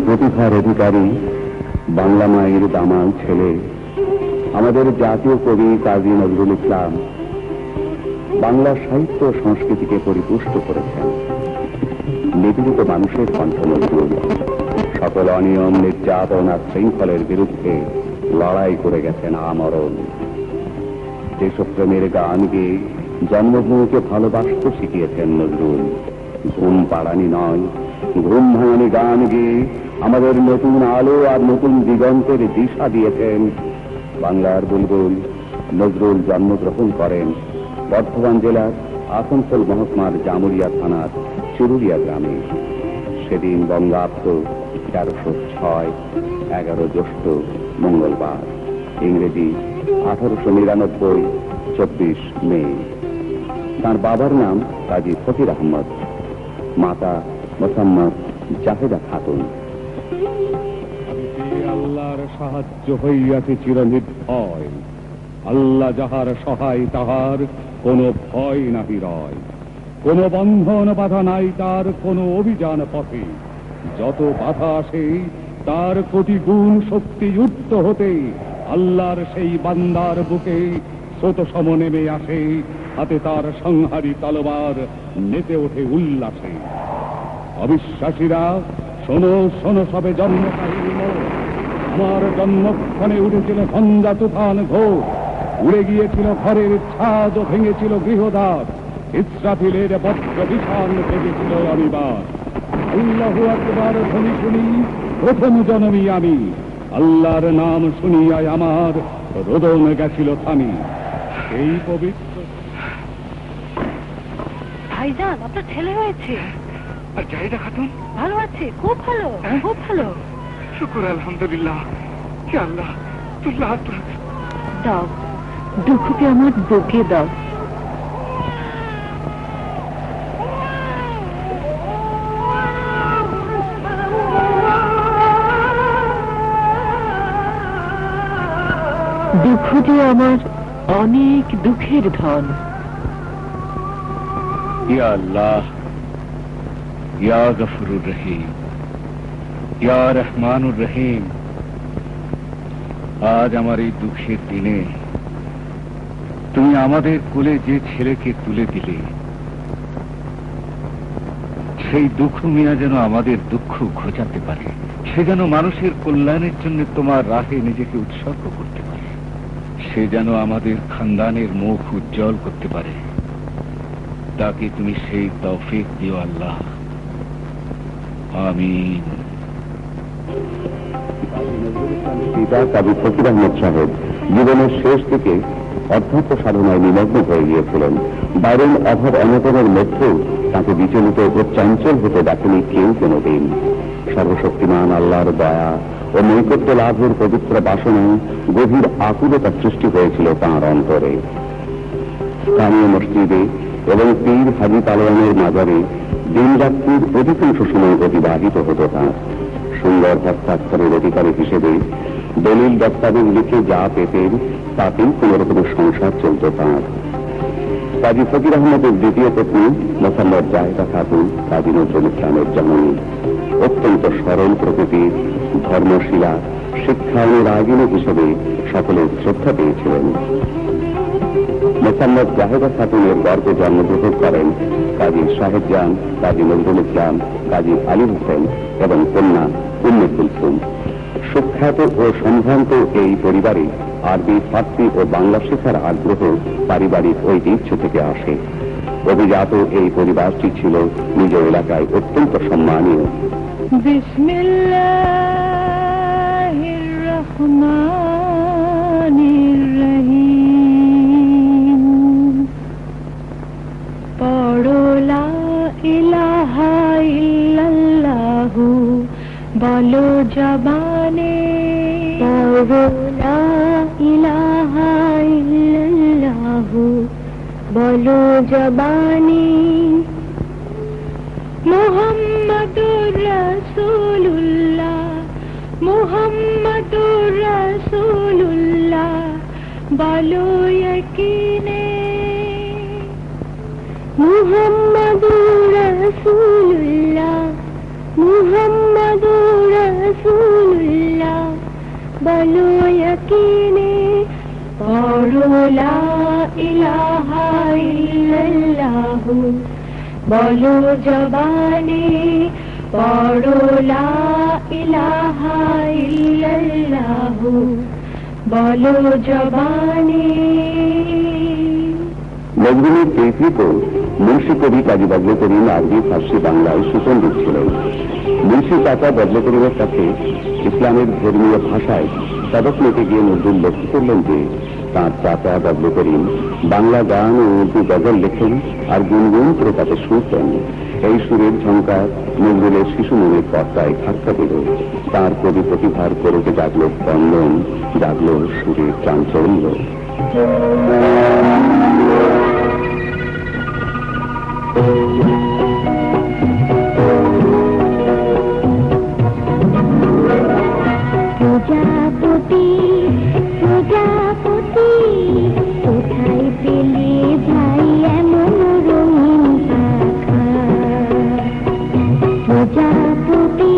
প্রতিভার অধিকারী বাংলা মায়ের দামাল ছেলে আমাদের জাতীয় কবি কাজী নজরুল ইসলাম বাংলা সাহিত্য সংস্কৃতিকে পরিপুষ্ট করেছেন। নিপীড়িত মানুষের কণ্ঠ নজরুল সকল অনিয়ম, নির্যাতন আর শৃঙ্খলের বিরুদ্ধে লড়াই করে গেছেন আমরণ। দেশপ্রেমের গান গেয়ে জন্মভূমিকে ভালোবাসতে শিখিয়েছেন নজরুল। ঘুম পাড়ানি নয়, ঘুম ভাঙানি গান গেয়ে আমাদের নতুন আলো আর নতুন দিগন্তের দিশা দিয়েছেন। বাংলার বুলবুল নজরুল জন্মগ্রহণ করেন বর্ধমান জেলার আসানসোল মহকুমার জামুরিয়া থানার চুরুলিয়া গ্রামে। সেদিন বঙ্গাব্দ 1306, 11 জ্যৈষ্ঠ মঙ্গলবার, ইংরেজি 1899, 24 মে। তার বাবার নাম কাজী ফকির আহমদ, মাতা মোসাম্মদ জাহেদা খাতুন। আল্লাহর সাহায্য হইয়াছে চিরনির্ভয়, আল্লাহ যাহার সহায় তাহার কোনো ভয় নাহি রয়। কোনো বন্ধন বাধা নাই তার কোনো অভিযান পথে, যত বাধা আসে তার কোটি গুণ শক্তি যুক্ত হতে আল্লাহর সেই বান্দার বুকে স্রোত সম নেমে আসে, হাতে তার সংহারী তলোয়ার, নেচে ওঠে উল্লাসে। অবিশ্বাসীরা শোনো শোনো সবে জন্ম কাহিনী মোর, আমার জন্মক্ষণে উঠেছিল ঝঞ্ঝা তুফান ঘোর, উড়ে গিয়েছিল ঘরের ছাদ, ভেঙেছিল গৃহদ্বার, ইসরাফিলের বজ্র বিশাল ভেঙেছিল অনিবার। আল্লাহু আকবার ধ্বনি শুনি প্রথম জনমী আমি, আল্লাহর নাম শুনিয়াই আমার রোদন গেছিল থামি। এই পবিত্র ভাইজান, আপনার ছেলে হয়েছে। আর জাহিদা খাতুন ভালো আছে? খুব ভালো, খুব ভালো। শুকুর আলহামদুলিল্লাহ। আল্লাহ তুল্লাহ হাত দাও, দুঃখকে আমার বুকে দাও। দুঃখটি আমার অনেক দুঃখের ধন। ইয়া আল্লাহ, ইয়া গফুরুর রহিম, ইয়া রহমানুর রহিম, আজ আমার এই দুঃখের দিনে তুমি আমাদের কোলে যে ছেলেকে তুলে দিলে, সেই দুঃখ মিয়া যেন আমাদের দুঃখ ঘোচাতে পারে, সে যেন মানুষের কল্যাণের জন্য তোমার রাহে নিজেকে উৎসর্গ করতে পারে, সে যেন আমাদের খানদানের মুখ উজ্জ্বল করতে পারে, তাকে তুমি সেই তৌফিক দিও আল্লাহ, আমিন। পিতা কাজী ফকির আহমদ সাহেব জীবনের শেষ দিকে অধ্যক্ষ সাধনায় নিমগ্ন হয়ে গিয়েছিলেন। বাইরের অভাব অনটনের মধ্যেও তাকে বিচলিত ও চঞ্চল হতে দেখেনি কেউ কোনদিন। সর্বশক্তিমান আল্লাহর দয়া ও নৈকট্য লাভের পবিত্র বাসনায় গভীর আকুলতা সৃষ্টি হয়েছিল তাঁর অন্তরে। স্থানীয় মসজিদে এবং পীর হাজী পালোয়ানের মাজারে দিনরাত্রির অধিকাংশ সময় অতিবাহিত হতো তাঁর। সুন্দর হস্তাক্ষরের অধিকারী হিসেবে দলিল দস্তাবেজ লিখে যা পেতেন তাতেই কোন রকমের সংসার চলত তাঁর। কাজী ফকির আহমদের দ্বিতীয় পত্নী মোসাম্মদ জাহেদা খাতুন কাজী নজরুল ইসলামের জননী। অত্যন্ত সরল প্রকৃতির, ধর্মশীলা, শিক্ষায়নের আগুন হিসেবে সকলের শ্রদ্ধা পেয়েছিলেন। মোসাম্মদ জাহেদা খাতুনের গর্ভে জন্মগ্রহণ করেন কাজী সাহেবজান, কাজী নজরুল ইসলাম, কাজী আলী হোসেন এবং কন্যা উম্মে কুলসুম। সুখ্যাত ও সম্ভ্রান্ত এই পরিবারে আরবি, ফার্সি ও বাংলা শেখার আগ্রহ পারিবারিক ঐতিহ্য থেকে আসে। অভিজাত এই পরিবারটি ছিল নিজ এলাকায় অত্যন্ত সম্মানীয়। বিসমিল্লাহির রহমানির রহিম। পড়ো লা ইলাহা ইল্লাল্লাহু বলো জবানে, পড়ো লা ইলাহা ইল্লাল্লাহু বলো জবানে। মুহাম্মাদুর রাসূলুল্লাহ, মুহাম্মাদুর রাসূলুল্লাহ বলো ইয়াকিনে। মুহাম্মাদুর রাসূলুল্লাহ, মুহাম্মাদুর রসুল্লাহ বলো ইয়াকিনে পড়ো লা ইলাহা ইল্লাল্লাহ বলো জবানে পড়ো লা ইলাহা ইল্লাল্লাহ বলো জবানে। নজরুলের কৈফিয়ত মুন্সি কবি কাজী বজলুল করিম আরবি ফার্সি বাংলায় সুপণ্ডিত ছিলেন। মুন্সি চাচা বজলুল করিমের কাছে ইসলামের ধর্মীয় ভাষায় সবক নিতে গিয়ে নজরুল লক্ষ্য করলেন যে তাঁর চাচা বজলুল করিম বাংলা গান ও উর্দু গজল লেখেন আর গুনগুন করে তাতে সুর দেন। এই সুরের ঝঙ্কার নজরুলের শিশু মনের পর্দায় ধাক্কা দিল। তাঁর কবি প্রতিভার করতে জাগল স্পন্দন, জাগল সুরের চাঞ্চল্য। প্রজাপতি প্রজাপতি কোথায় পেলে ভাই এমন রঙিন পাখা? প্রজাপতি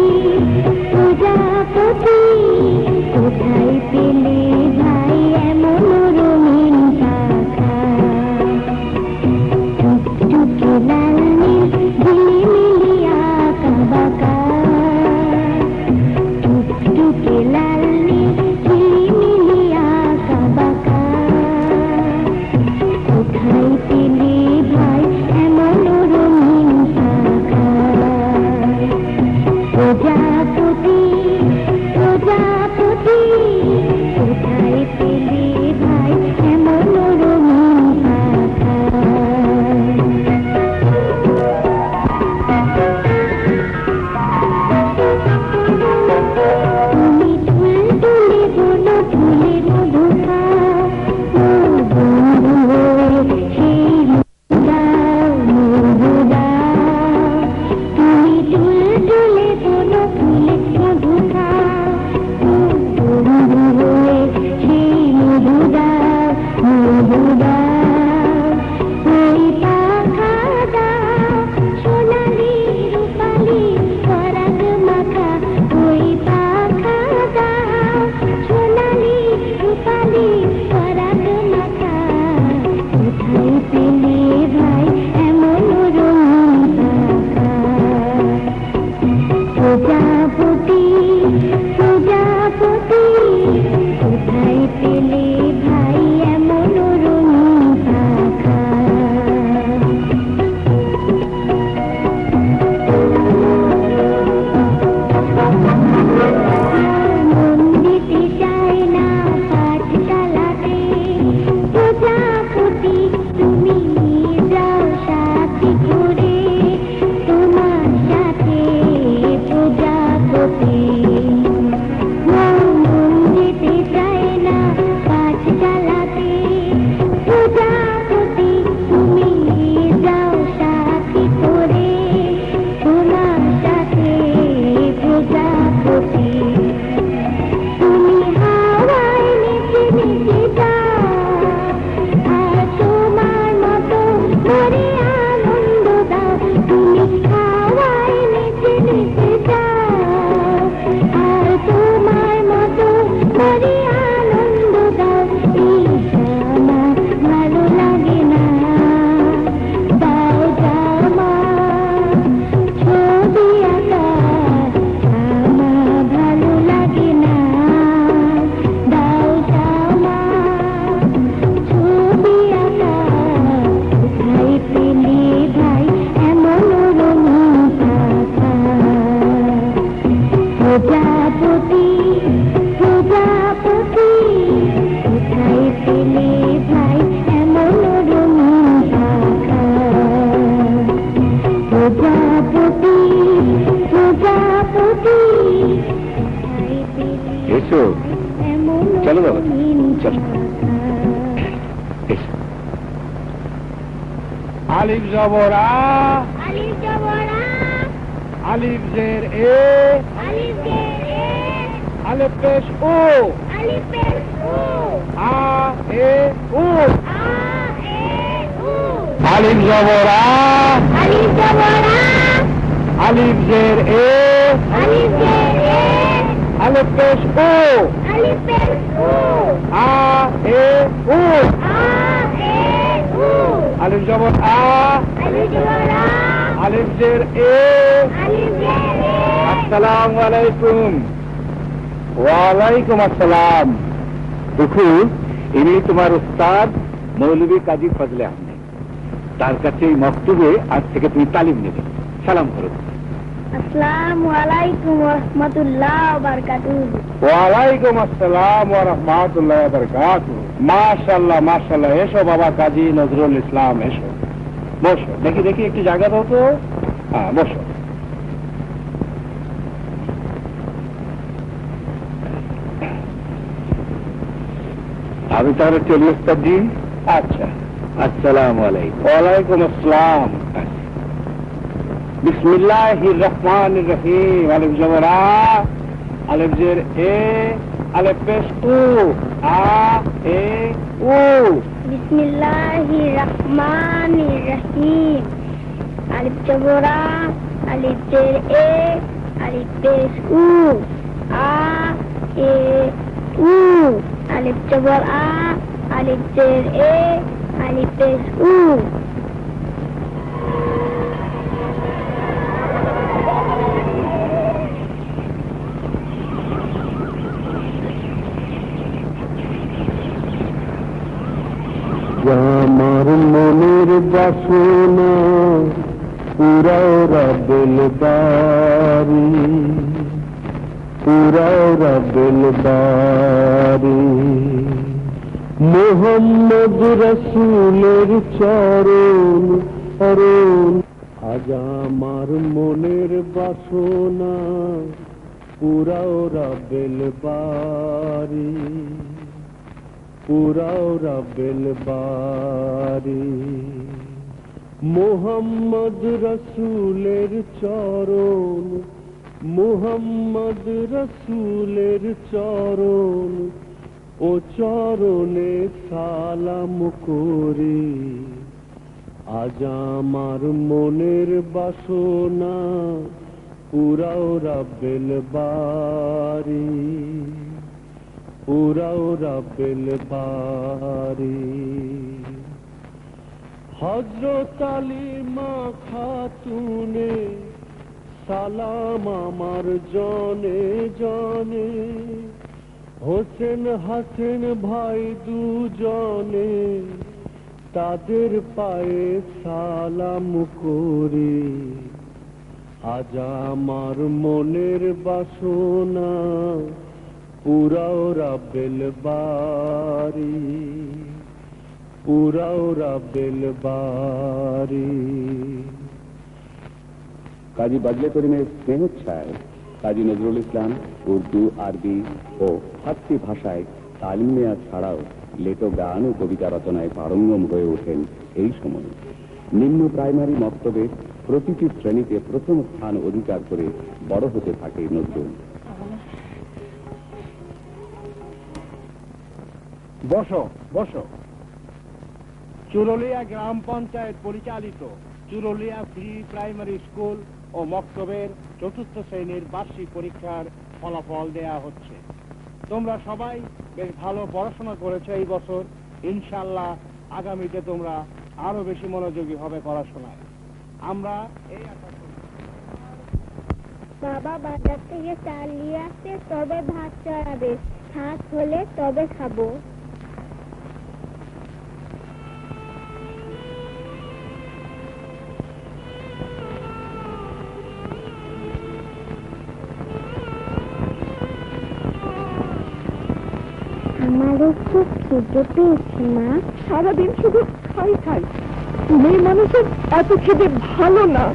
প্রজাপতি কোথায় পেলে ভাই এমন রঙিন পাখা? টুকটুকে লাল নীল ঝিলিমিলি আঁকা বাঁকা, টুকটুকে লাল নীল ঝিলিমিলি আঁকা বাঁকা, কোথায় পেলে ভাই এমন রঙিন পাখা? প্রজাপতি প্রজাপতি কোথায় পেলে ভাই এমন রঙিন পাখা? তুমি তুলতুলে বনো ফুলে মধু খাও, ও বন্ধু সেই মধু দাও মধু দাও। তুমি তুলতুলে বনো ফুলে মধু খাও, ও বন্ধু সেই মধু দাও মধু দাও। ওই পাখা দাও সোনালি রূপালি পরাগ মাখা, ওই পাখা দাও সোনালি রূপালি পরাগ মাখা, কোথায় পেলে ভাই এমন রঙিন পাখা? প্রজাপতি প্রজাপতি কোথায় পেলে ভাই এমন রঙিন পাখা? মন দিতে চায় না পাঠশালাতে, প্রজাপতি তুমি নিয়ে যাও সাথে করে, তোমার সাথে প্রজাপতি। মন দিতে চায় না পাঠশালাতে, প্রজাপতি তুমি নিয়ে যাও সাথে করে, তোমার সাথে প্রজাপতি। তুমি হাওয়ায় নেচে নেচে যাও, আর তোমার মতো করে আনন্দ দাও। তুমি হাওয়ায় নেচে নেচে যাও, আর তোমার মতো করে আনন্দ দাও। এই জামা ভালো লাগে না, দাও জামা ছবি আঁকা, জামা ভালো লাগে না, দাও জামা ছবি আঁকা। কোথায় পেলে ভাই এমন রঙিন পাখা? প্রজাপতি প্রজাপতি কোথায় পেলে ভাই এমন রঙিন পাখা? প্রজাপতি প্রজাপতি কোথায় পেলে এসো, এমন চলো বাবা, রঙিন চলো। পাখা? আলিফ জবর আ, আলিফ জবর আ, আলিফ জের এ, আলিফ জের এ, আলিফ পেশ ও, আলিফ পেশ ও, আ এ উ। আ এ উ। আলিফ জবর আ, আলিফ জবর আ, আলিফ জের এ, আলিফ জের এ, আলিফ পেশ ও, আলিফ পেশ ও, আ এ উ, আ এ উ, আলিফ জবর আ, আলিফ জবর আ, আলিফ জের এ। আলিফ জের এ। আসসালামু আলাইকুম। ওয়ালাইকুম আসসালাম। দেখো, ইনি তোমার উস্তাদ মৌলভী কাজী ফজলে আহমেদ। তার কাছে এই মক্তবে আজ থেকে তুমি তালিম নেবে। সালাম করো। আসসালামু আলাইকুম ওয়া রাহমাতুল্লাহি ওয়া বারাকাতুহু। ওয়ালাইকুম আসসালাম ওয়া রাহমাতুল্লাহি ওয়া বারাকাতুহু। মাশাআল্লাহ মাশাআল্লাহ। এসো বাবা কাজী নজরুল ইসলাম, এসো, বসো। দেখি দেখি একটু জায়গা দাও তো। হ্যাঁ, বসো। আমি তাহলে চলি উস্তাদজি। আচ্ছা, আসসালামু আলাইকুম। ওয়ালাইকুম আসসালাম। বিসমিল্লাহির রহমানির রহিম। আলিফ জবর আ, আলিফ জের এ, আলিফ পেশ উ, আ এ উ। বিসমিল্লাহির রহমানির রহিম। আলিফ জবর আ, আলিফ জের এ, আলিফ পেশ উ, আ এ উ, আলিফ জবর আ, আলিফ জের এ, আলিফ পেশ উ। আমার মনের বাসনা পুরাও রাবেল বাড়ি, পুরাও রাবেল বাড়ি। মোহাম্মদ রসুলের চরণ অরণ। আজ আমার মনের বাসনা পুরাও রাবেল বাড়ি, পুরাও রাবেল বাড়ি। মোহাম্মদ রসুলের চরণ, মোহাম্মদ রসুলের চরণ, ও চরণে সালাম করি। আজ আমার মনের বাসনা পুরাও রাবেল বাড়ি, পুরাও রাবেল বাড়ি। হযরত আলী মা খাতুনে সালাম আমার জনে জনে, হোসেন হাসেন ভাই দুজনে, তাদের পায়ে সালাম করি। আজ আমার মনের বাসনা পুরাও রাবেল বাড়ি, পুরাও রাবেল বাড়ি। কাজী বজলে করিমের স্নেহচ্ছায় কাজী নজরুল ইসলাম উর্দু, আরবি ও ফার্সি ভাষায় তালিম নেওয়া ছাড়াও লেটো গান ও কবিতা রচনায় পারঙ্গম হয়ে ওঠেন এই সময়। নিম্ন প্রাইমারি মক্তবে প্রতিটি শ্রেণীতে প্রথম স্থান অধিকার করে বড় হতে থাকে নজরুল। বসো বসো। চুরুলিয়া গ্রাম পঞ্চায়েত পরিচালিত চুরুলিয়া প্রি প্রাইমারি স্কুল ও মক্তবের চতুর্থ শ্রেণীর বার্ষিক পরীক্ষার ফলাফল দেয়া হচ্ছে। তোমরা সবাই বেশ ভালো পড়াশোনা করেছো এই বছর। ইনশাআল্লাহ আগামীতে তোমরা আরো বেশি মনোযোগী হবে পড়াশোনায়। আমরা এই আশা করি। বাবা বাজার থেকে চাল নিয়ে আসতে, তবে ভাত চড়াবে। ভাত হলে তবে খাবো। আমারও খুব খিদে পেয়েছে মা। সারাদিন শুধু খাই খাই। মেয়ে মানুষের এত খেতে ভালো না।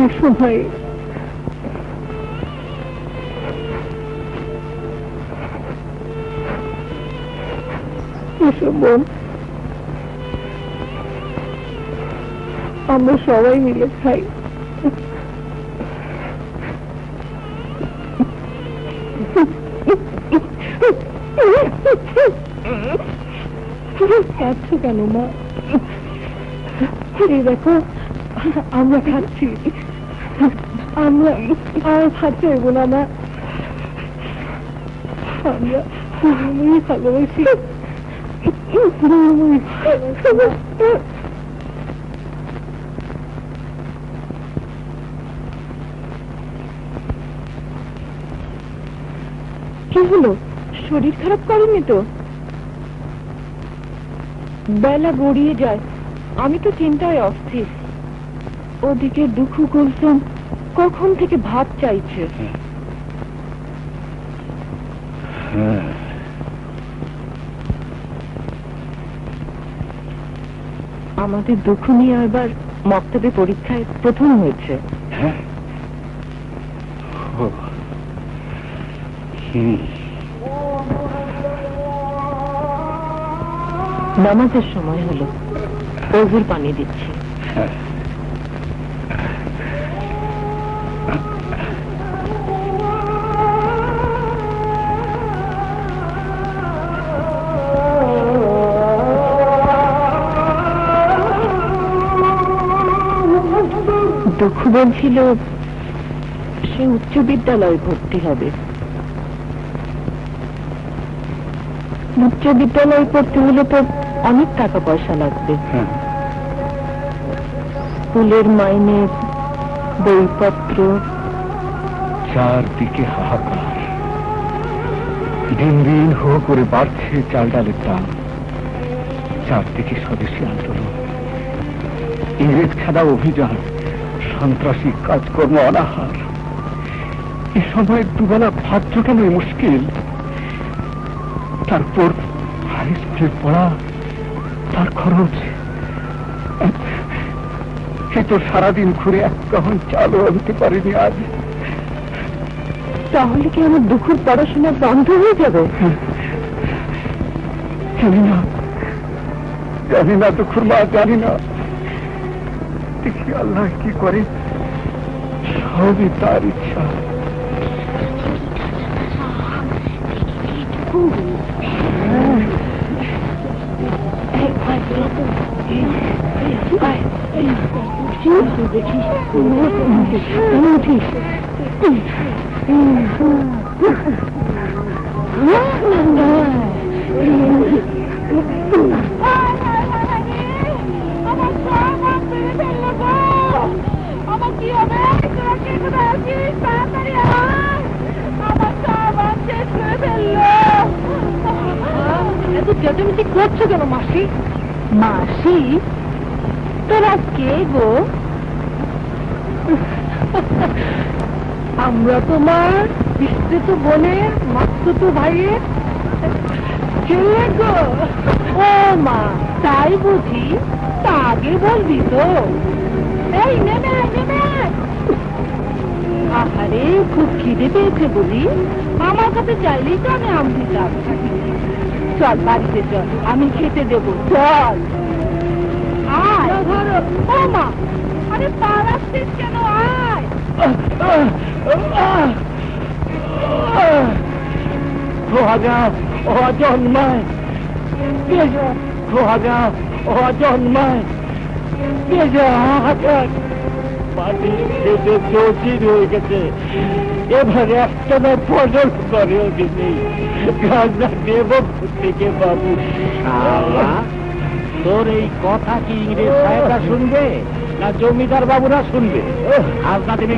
এসো ভাই। এসো বোন, আমরা সবাই মিলে খাই। কাঁদছো কেন মা? এই দেখো আমরা খাচ্ছি, আমরা আর ভাত চাইবো না মা, আমরা ভালোবাসি। কি হলো, শরীর খারাপ করেনি তো? বেলা গড়িয়ে যায়, আমি তো চিন্তায় অস্থির। ওদিকে দুঃখু কুলসুম কখন থেকে ভাত চাইছে। আমাদের দুঃখ নিয়ে এবার মক্তবে পরীক্ষায় প্রথম হয়েছে। নামাজের সময় হলো, ওজুর পানি দিচ্ছি। দুঃখ বলছিল সে উচ্চ বিদ্যালয়ে ভর্তি হবে। উচ্চ বিদ্যালয়ে পড়তে হলে তো অনেক টাকা পয়সা লাগবে। স্কুলের মাইনে, বইপত্র, চারদিকে হাহাকার। দিন দিন হো করে বাড়ছে চাল ডালের দাম। চারদিকে স্বদেশী আন্দোলন, ইংরেজ খেদা অভিযান, সন্ত্রাসী কাজকর্ম, অনাহার। এ সময় দুবেলা ভাত জোটানোই মুশকিল। তারপর হাই স্কুলে পড়া, তার খরচ। সে তো সারাদিন ঘুরে এক কাহন চালও আনতে পারেনি আজ। তাহলে কি আমার দুঃখের পড়াশোনা বন্ধ হয়ে যাবে? জানি না, জানি না দুঃখুর মা, জানি না। দেখি আল্লাহ কি করে, সবই তার ইচ্ছা। এত চেঁচামেচি করছো কেন মাসি? মাসি তোরা কে গো? আমরা তোমার বিস্তৃত বোনের, মাস্তুত ভাইয়ের ছেলে গো। ও মা, তাই বুঝি? তা আগে বলবি তো। এই নেমে নেমে। আহারে, খুব খিদে পেয়েছে বুঝি? আমার কাছে চাইলেই তো আমি আম দিতাম। চল বাড়িতে চল, আমি খেতে দেবো। চল। ও মা, আরে পালাচ্ছিস কেন? আয়। খোয়াগা অজন্মায়, খোয়াগা অজন্মায়, পানি খেতে চৌচির হয়ে গেছে। এবারে একটা না ফসল করেও দিনি। গাছটা দেব থেকে বাবু। তোর এই কথা কি ইংরেজ সাহেবরা শুনবে না জমিদার বাবুরা শুনবে? আজ না তুমি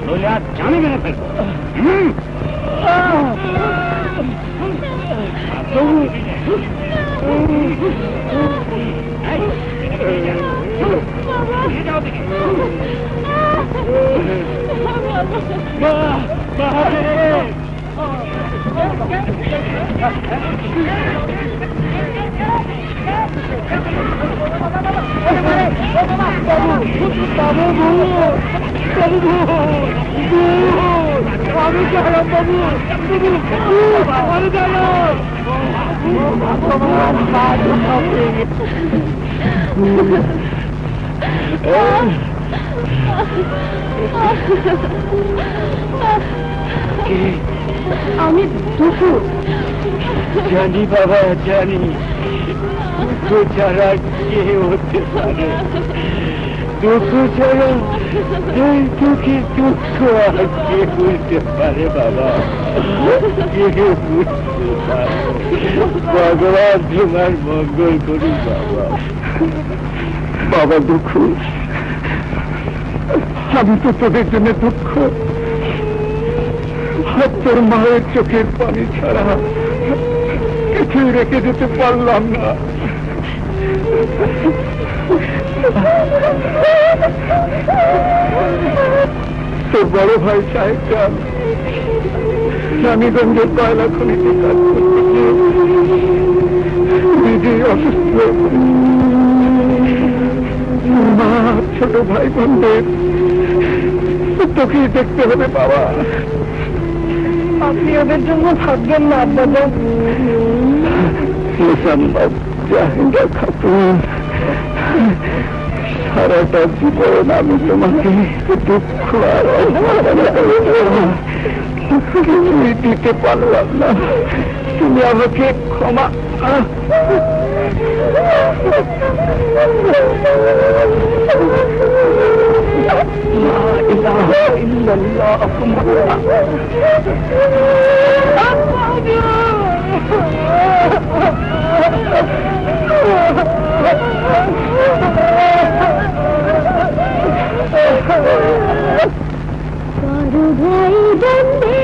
বলে আর জানি মেনে ফেলবো। আমি দুঃখু। জানি বাবা, জানি। দুঃখ ছাড়া কে হতে পারে? দুঃখ ছাড়া এই চোখে দুঃখ আর কে বুঝতে পারে বাবা? কে বুঝতে পারে? ভগবান তোমার মঙ্গল করি বাবা। বাবা দুঃখ, আমি তো তোদের জন্য দুঃখ। তোর মায়ের চোখের পানি ছাড়া কিছুই রেখে যেতে পারলাম না। তোর বড় ভাই সাহেবটা রানীগঞ্জের কয়লা খনিতে কাজ করতে গিয়ে নিজেই অসুস্থ হয়ে পড়ে। মা, ছোট ভাই বোনদের তোকেই দেখতে হবে বাবা। আপনি ওদের জন্য ভাববেন না আব্বাজান। মোসাম্মদ জাহিদা খাতুন, সারাটা জীবন আমি তোমাকে দুঃখ আর কিছুই দিতে পারলাম না। তুমি আমাকে ক্ষমা। ভাই বন্দে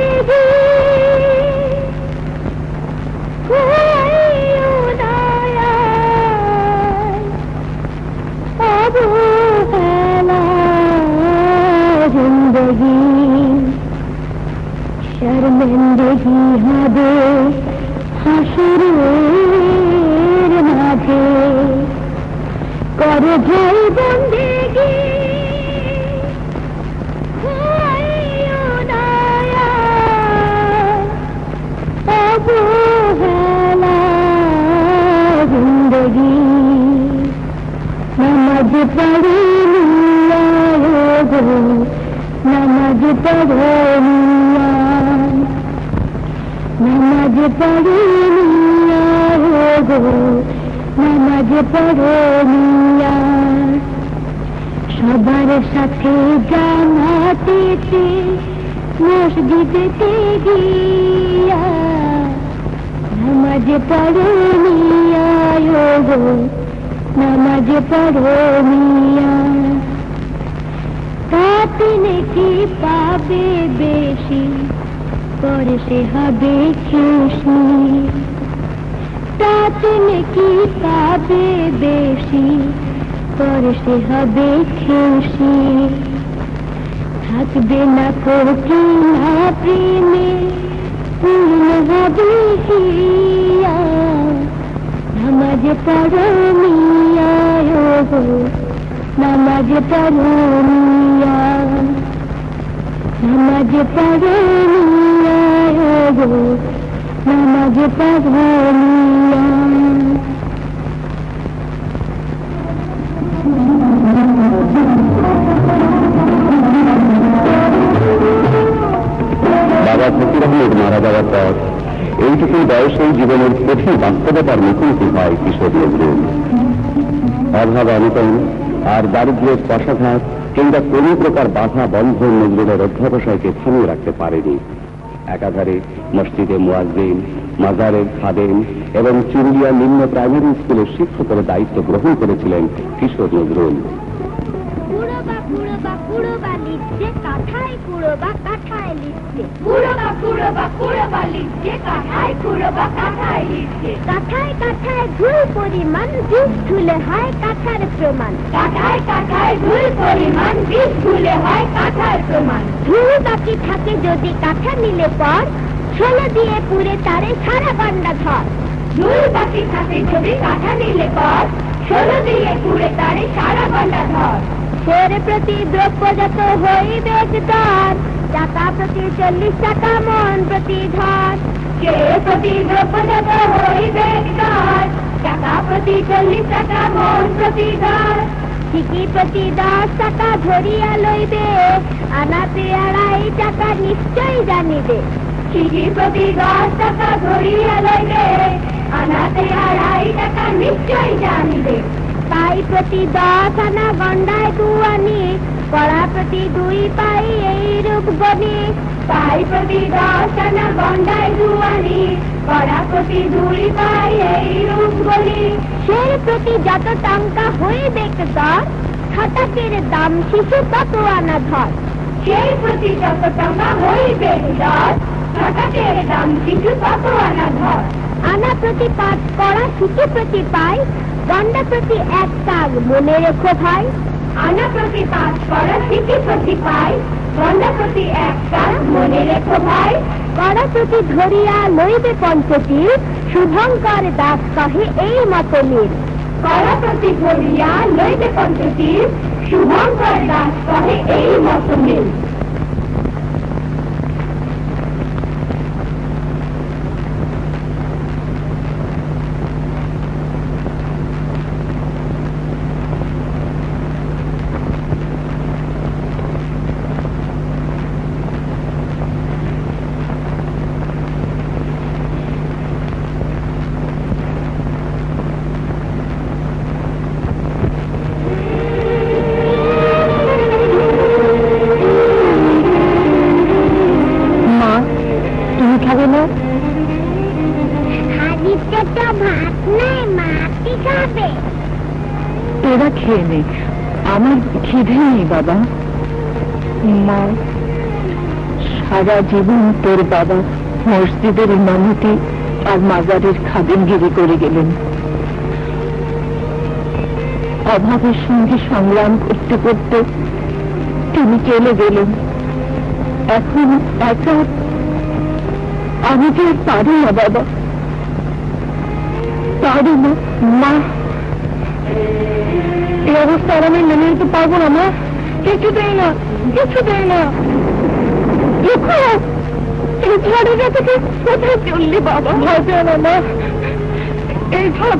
जिंदगी शर्मिंदगी হবে হাসরের মাঝে করে ভাই বন্দেগি जिंदगी नमाज पढ़ी नमाज पढ़ो नमाज पढ़ी नमाज पढ़ो সবার সাথে জামাতেতে মসজিদেতে গিয়া नमाज पढ़ो मिया नमाज पढ़ो मिया तातने की पाबे बेशी पर से हबे खुशी तातने की पाबे बेशी पर से हबे खुशी থাকবে না কোটি না প্রেমে পূর্ণ হবে হিয়া नमाज पढ़ो मिया नमाज पढ़ो मिया नमाज पढ़ो मिया नमाज पढ़ो मिया বাবা ফকির আহমেদ মারা যাওয়ার পর এইটুকু বয়সেই জীবনের কঠিন বাস্তবতার মুখোমুখি হয় কিশোর নজরুল। অভাব অনটন আর দারিদ্র্যের কষাঘাত কিংবা কোন প্রকার বাধা বন্ধন নজরুলের অধ্যাবসায়কে থামিয়ে রাখতে পারেনি। একাধারে মসজিদে মুয়াজ্জিন, মাজারের খাদেম এবং চুরুলিয়া নিম্ন প্রাইমারি স্কুলের শিক্ষকের দায়িত্ব গ্রহণ করেছিলেন কিশোর নজরুল। কুড়োবা লিখছে কাঠায় কুড়োবা কাঠায় লিখছে কুড়োবা কুড়োবা লিখছে কাঠায় কুড়োবা কাঠায় লিখছে কাঠায় কাঠায় ভুল পরিমাণ বিষ ধুলে হয় কাঠার প্রমাণ কাঠায় কাঠায় ভুল পরিমাণ বিষ ধুলে হয় কাঠার প্রমাণ ধুল বাকি থাকে যদি কাঠা নিলে পর ছোলো দিয়ে পুড়ে তারে সারা বান্ডা ধর ধুল বাকি থাকে যদি কাঠা নিলে পর ছোলো দিয়ে পুড়ে তারে সারা বান্ডা ধর শের প্রতি দ্রব্যজাত হইবে দর টাকা প্রতি 40 টাকা মন প্রতি ধর শের প্রতি দ্রব্যজাত হইবে দর টাকা প্রতি 40 টাকা মন প্রতি ধর ঠিকই প্রতি 10 টাকা ধরিয়া লইবে আনাতে 2.5 টাকা নিশ্চয় জানিবে ঠিকই প্রতি 10 টাকা ধরিয়া লইবে আনাতে 2.5 টাকা নিশ্চয় জানিবে পাই প্রতি 10 আনা গন্ডায় 2 আনি কড়া প্রতি 2 পাই এই রূপ গণি পাই প্রতি 10 আনা গন্ডায় 2 আনি কড়া প্রতি 2 পাই এই রূপ গণি শের প্রতি যত টাকা হইবে দর ছটাকের দাম শিশু তত আনা ধর শের প্রতি যত টাকা হইবে দর ছটাকের দাম শিশু তত আনা ধর আনা প্রতি 5 কড়া শিশু প্রতি পাই গন্ডা প্রতি 1 কাগ মনে রেখো ভাই আনা প্রতি 5 কড়া শিশু প্রতি পাই গন্ডা প্রতি 1 কাগ মনে রেখো ভাই কড়া প্রতি ধরিয়া লইবে পঞ্চটির শুভঙ্কর দাস কহে এই মত মিল কড়া প্রতি ধরিয়া লইবে পঞ্চটির শুভঙ্কর দাস কহে এই মত মিল তোরা খেয়ে নে আমার খিদে নেই বাবা মা সারা জীবন তোর বাবা মসজিদের ইমামতি আর মাজারের খাদেমগিরি করে গেলেন অভাবের সঙ্গে সংগ্রাম করতে করতে তিনি চলে গেলেন এখন একা আমি যে পারি না বাবা পারি না মা এই অবস্থা আর আমি মেনে নিতে পারবো না মা কিছু দেয় না এই ঝড়ের থেকে কোথায় চললি বাবা ভয় পেও না মা এই ঝড়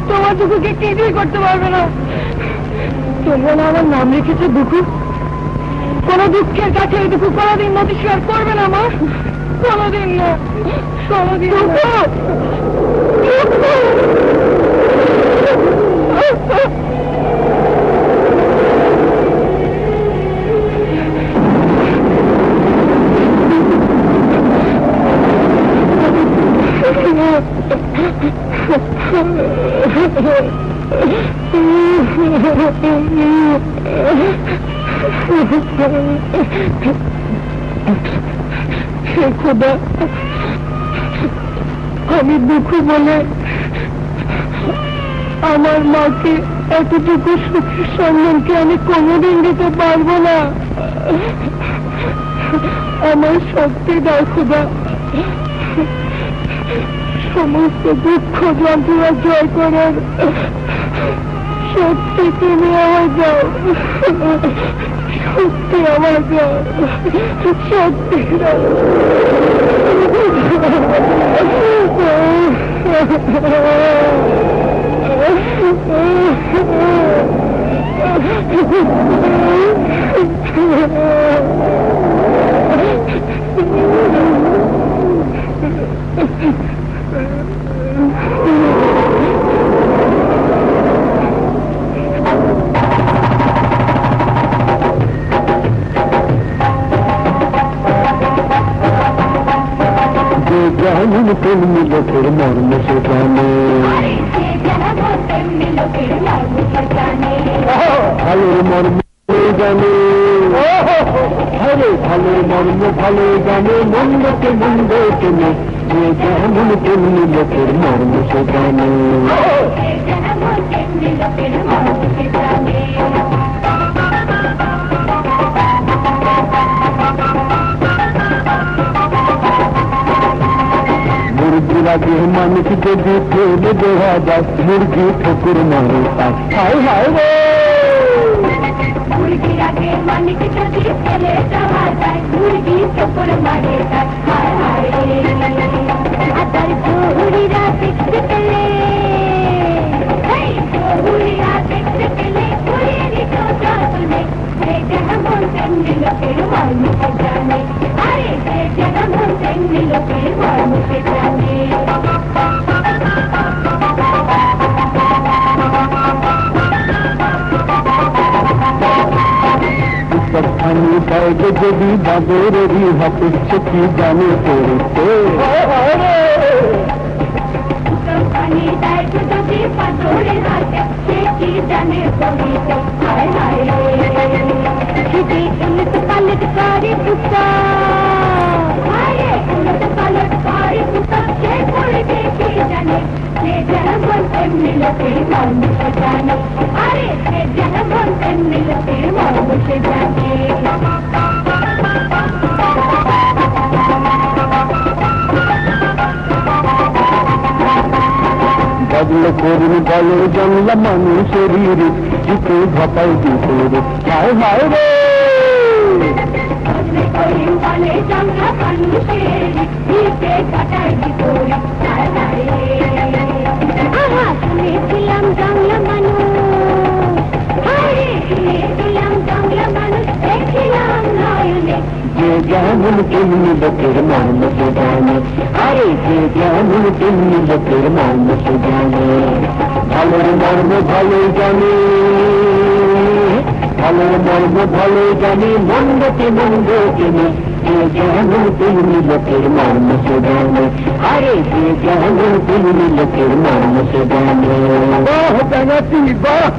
তোমার দুঃখকে কিছুই করতে পারবে না তোমরা না আমার নাম রেখেছে দুঃখ কোন দুঃখের কাছে এই দুঃখ কোনোদিন নদী শেয়ার করবে না মা কোনোদিন না কোনোদিন খোদা আমি দুঃখ বলে আমার মাকে এতটুকু সুখের সম্মানকে আমি কোনোদিন দিতে পারবো না আমার শক্তি দাও খোদা সমস্ত দুঃখ যন্ত্রণা জয় করার শক্তি তুমি আমার দাও শক্তি আমার দাও শক্তি দাও তেমনি লোকের মর্ম সে জানে ভালোর মর্ম জানে ভালোর মর্ম ভালো জানে মন্দকে মন্দ চেনে যে যেমন তেমনি লোকের মর্ম সে জানে মুরগিরাকে মানুষ যদি ফেলে দেওয়া যায় মুরগি ঠকুর মারে হায় হায় রে মুরগিরাকে মানুষ যদি ফেলে দেওয়া যায় মুরগি ঠকুর মারে হায় হায় রে আদার বহুরিরা দেখতে পেলে বহুরিরা দেখতে পেলে ঘুরিয়ে দিত জানে যেমন তেমনি লোকের মর্মকে জানে আরে যেমন তেমনি লোকের মর্মকে জানে যে যদি বাবরেরই হাতে সে কি জানে করতে পানি দেয় যদি পাথরে হাতে সে কি জানে করিতে হায় হায় সেটি উল্ট পালট করে পুতা হায় উল্ট পালট করে পুতা সে করবে কি জানে সে যেমন তেমনি লোকের মর্ম সে জানে আরে সে যেমন তেমনি লোকের মর্ম সে জানে বদলে করুন বলে জানলা মানুষের জিতে ঘটাই দিতে হায় হায় রে বলে জানলা মানুষের জিতে ঘটাই দিতে হায় হায় আহা শুনেছিলাম জানলা মানুষ হায় শুনেছিলাম জানলা মানুষ দেখিলাম নয়নে যে যেমন তেমনি লোকের মর্ম সে জানে আরে যে যেমন তেমনি লোকের মর্ম সে জানে ভালোর মর্ম ভালোই জানে ভালোর মর্ম ভালোই জানে মন্দকে মন্দ চেনে যে যেমন তেমনি লোকের মর্ম সে জানে আরে যে যেমন তেমনি লোকের মর্ম সে জানে বাহ জানাতি বাহ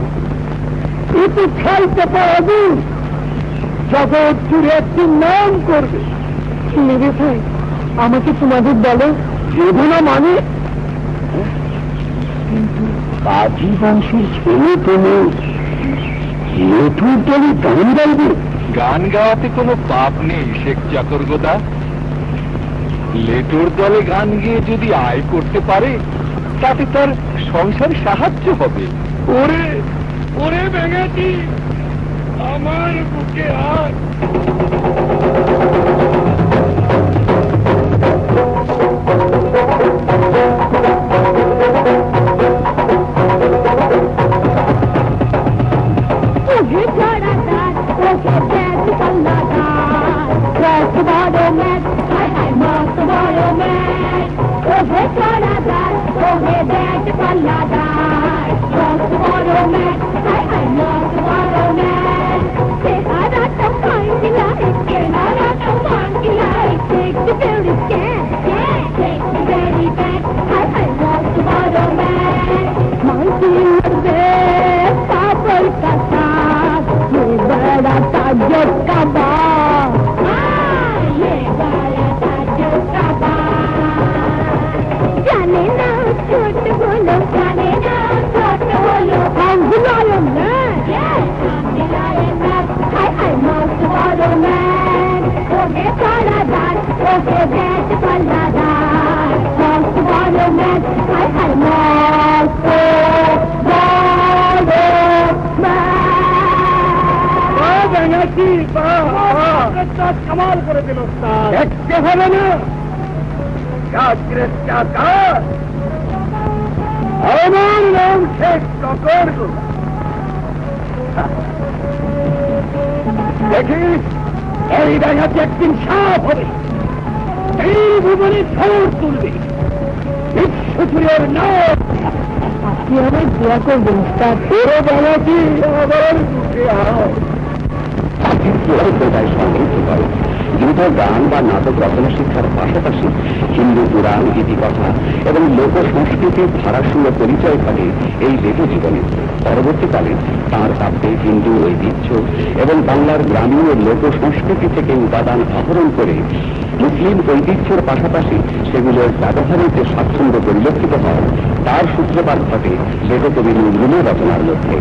একটু খাইতে পারবো জগৎ জুড়ে একটি নাম করবে মেরে ভাই আমাকে তোমাদের বলো বেদনা মানে কাজী বংশের ছেলে তুমি লেটুর দলে গান গাইবে গান গাওয়াতে কোনো পাপ নেই শেখ চাকর গোদা লেটুর দলে গান গেয়ে যদি আয় করতে পারে তাতে তার সংসার সাহায্য হবে ওরে ওরে ভেঙেছি আমার বুকে হাত কামাল করে দিল দেখতে হবে না আমার নাম শেখ চকর দেখিস এই ডাঙাতে একদিন সাপ হবে এই ভুবনে ঝড় তুলবে বিশ্বজুড়ের নাম আপনি আমায় দোয়া করবেন তার তোরও বানাচ্ছি আমার বুকে সমৃদ্ধ করে দ্রুত গান বা নাটক রচনা শিক্ষার পাশাপাশি হিন্দু পুরাণ ইতিকথা এবং লোক সংস্কৃতির ধারার পরিচয় ঘটে এই লেটু জীবনে পরবর্তীকালে তাঁর কাব্যে হিন্দু ঐতিহ্য এবং বাংলার গ্রামীণ লোক সংস্কৃতি থেকে উপাদান আহরণ করে মুসলিম ঐতিহ্যের পাশাপাশি সেগুলোর ব্যবহারের যে স্বাচ্ছন্দ্য পরিলক্ষিত হয় তার সূত্রপাত ঘটে লেটু কবি নজরুলের রচনার মধ্যে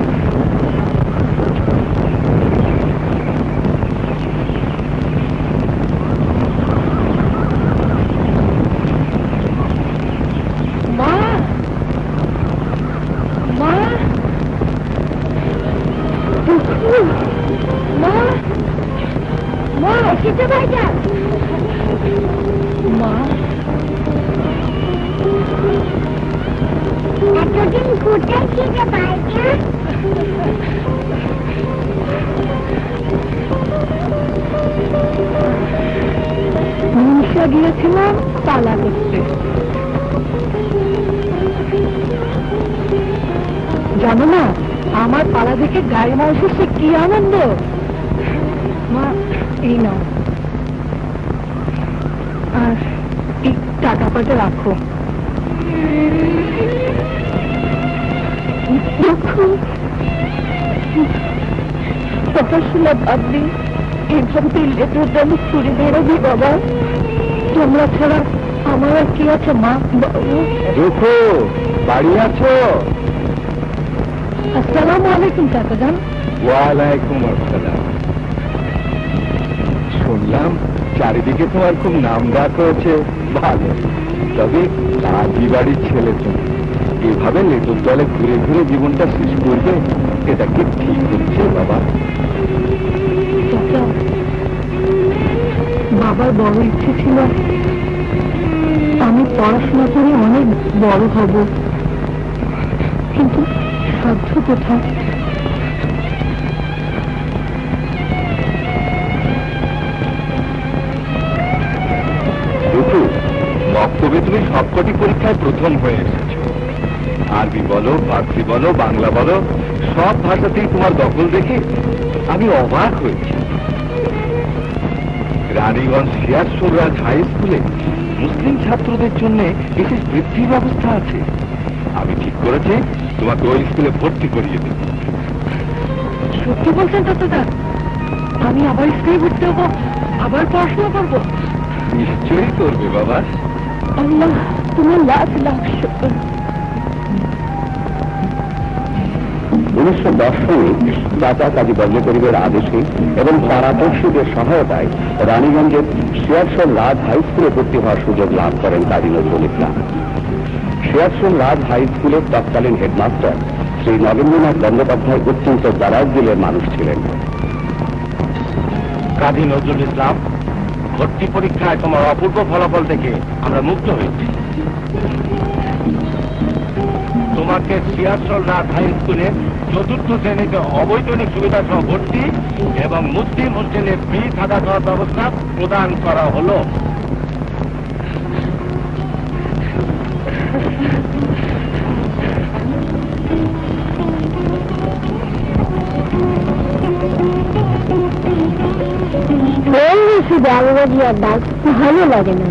গিয়েছিলাম পালা দেখতে জানো না আমার পালা দেখে গায়ে মানুষের সে কি আনন্দ মা এই নাও, আর এই টাকা পয়সা রাখো। পড়াশোনা বাদ দিই, এইভাবে তুই লেটার আমি ছুরি বেরোবি বাবা। তোমরা ছাড়া আমার আর কি আছে মা? দেখো বাড়ি আছো? আসসালামু আলাইকুম কাকাজান। ওয়ালাইকুম আসসালাম। শুনলাম চারিদিকে তোমার খুব নাম ডাক হয়েছে, ভালো। তবে কাজী বাড়ির ছেলে তুমি এভাবে লেটুর দলে ঘুরে ঘুরে জীবনটা শেষ করবে, এটা কি ঠিক হচ্ছে বাবা? বাবার বড় ইচ্ছে ছিল আমি পড়াশোনা করে অনেক বড় হব, কিন্তু সাধ্য কোথায়। দেখো বক্তব্যে তুমি সবকটি পরীক্ষায় প্রথম হয়ে এসেছো। আরবি বলো, ফার্সি বলো, বাংলা বলো, সব ভাষাতেই তোমার দখল দেখে আমি অবাক হয়েছি। রানীগঞ্জ সিয়ারসুররাজ হাই স্কুলে মুসলিম ছাত্রদের জন্য বিশেষ বৃত্তির ব্যবস্থা আছে। আমি ঠিক করেছি তোমাকে ওই স্কুলে ভর্তি করিয়ে দেব। সত্যি বলছেন দাদা? আমি আবার স্কুলে ভর্তি হবো, আবার পড়াশোনা করবো? নিশ্চয়ই করবে বাবা। আল্লাহ তোমার লাখ লাখ শুকর। 1910 সালে দাদা কাজী বজলে করিমের আদেশে এবং পাড়াপড়শিদের সহায়তায় রানীগঞ্জের সিয়ারসোল রাজ হাই স্কুলে ভর্তি হওয়ার সুযোগ লাভ করেন কাজী নজরুল ইসলাম। সিয়ারসোল রাজ হাই স্কুলের তৎকালীন হেডমাস্টার শ্রী নগেন্দ্রনাথ বন্দ্যোপাধ্যায় অত্যন্ত দারাজ দিলের মানুষ ছিলেন। কাজী নজরুল ইসলাম, ভর্তি পরীক্ষায় তোমার অপূর্ব ফলাফল দেখে আমরা মুগ্ধ হয়েছি। তোমাকে সিয়ারসোল রাজ হাই স্কুলে 4র্থ শ্রেণীতে অবৈতনিক সুবিধা সহ ভর্তি এবং মুসলিম হোস্টেলে ফি থাকা খাওয়ার ব্যবস্থা প্রদান করা হলো। শুধু আলুবাজিয়ার ডাল ভালো লাগে না।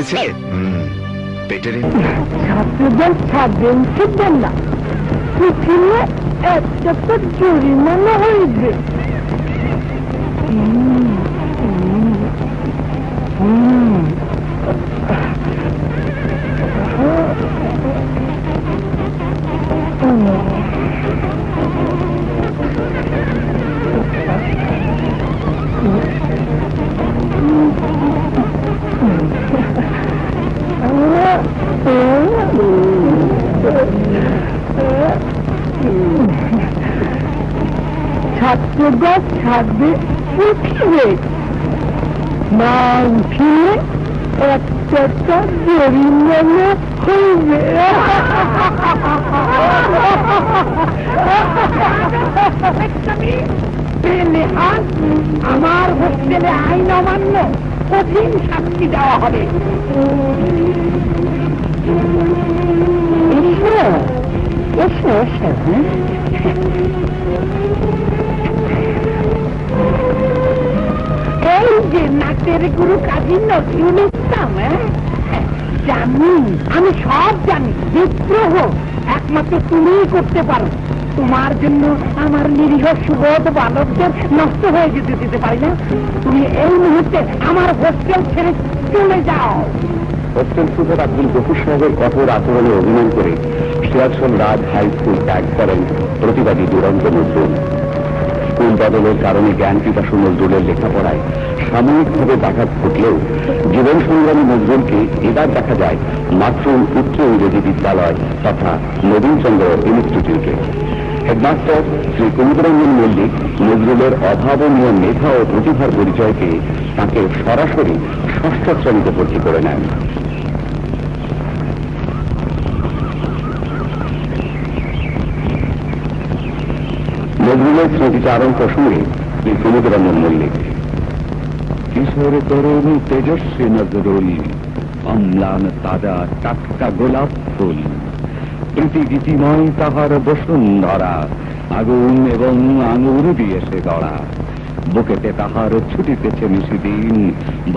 হয়েছে? পেটের ছাত্রদের ছাড়বেন শিখবেন না, শিখিলে একটা তো জরিমানা হইবে। ছাত্রগণ ছাড়বে উঠিবে না, উঠিলে একটা জরিমানা হইবে। আমার হোস্টেলে আইন অমান্য কঠিন শাস্তি দেওয়া হবে। এসো এসো, এই যে নাচের গুরু কাজী নজরুল ইসলাম, জানি আমি সব জানি। বিদ্রোহ একমাত্র তুমিই করতে পারো। তোমার জন্য আমার নিরীহ সুবোধ বালকদের নষ্ট হয়ে যেতে দিতে পারি না। তুমি এই মুহূর্তে আমার হোস্টেল ছেড়ে চলে যাও। হোস্টেল সুপার আব্দুল গফুর সাহেবের কঠোর আচরণে অভিমান করে সিরাজুল রাজ হাই স্কুল ত্যাগ করেন প্রতিবাদী দুরন্ত নজরুল। স্কুল বদলের কারণে জ্ঞান পিপাসু নজরুলের লেখাপড়ায় সাময়িকভাবে ব্যাঘাত ঘটলেও জীবন সংগ্রামী নজরুলকে এবার দেখা যায় মাত্র উচ্চ ইংরেজি বিদ্যালয় তথা নবীনচন্দ্র ইনস্টিটিউটে। হেডমাস্টার শ্রী কুমুদরঞ্জন মল্লিক নজরুলের অভাবনীয় মেধা ও প্রতিভার পরিচয় পেয়ে তাকে সরাসরি ষষ্ঠ শ্রেণীতে ভর্তি করে নেন। নজরুলের স্মৃতিচারণ প্রসঙ্গে শ্রী কুমুদরঞ্জন মল্লিক। কিশোর তরুণ তেজস্বী নজরুল, অম্লান তাজা টাটকা গোলাপ ফুল, প্রীতিগীতিময় তাহার বসুন্ধরা, আগুন এবং আঙুর দিয়ে সে গড়া। বুকেতে তাহার ছুটিতেছে নিশিদিন,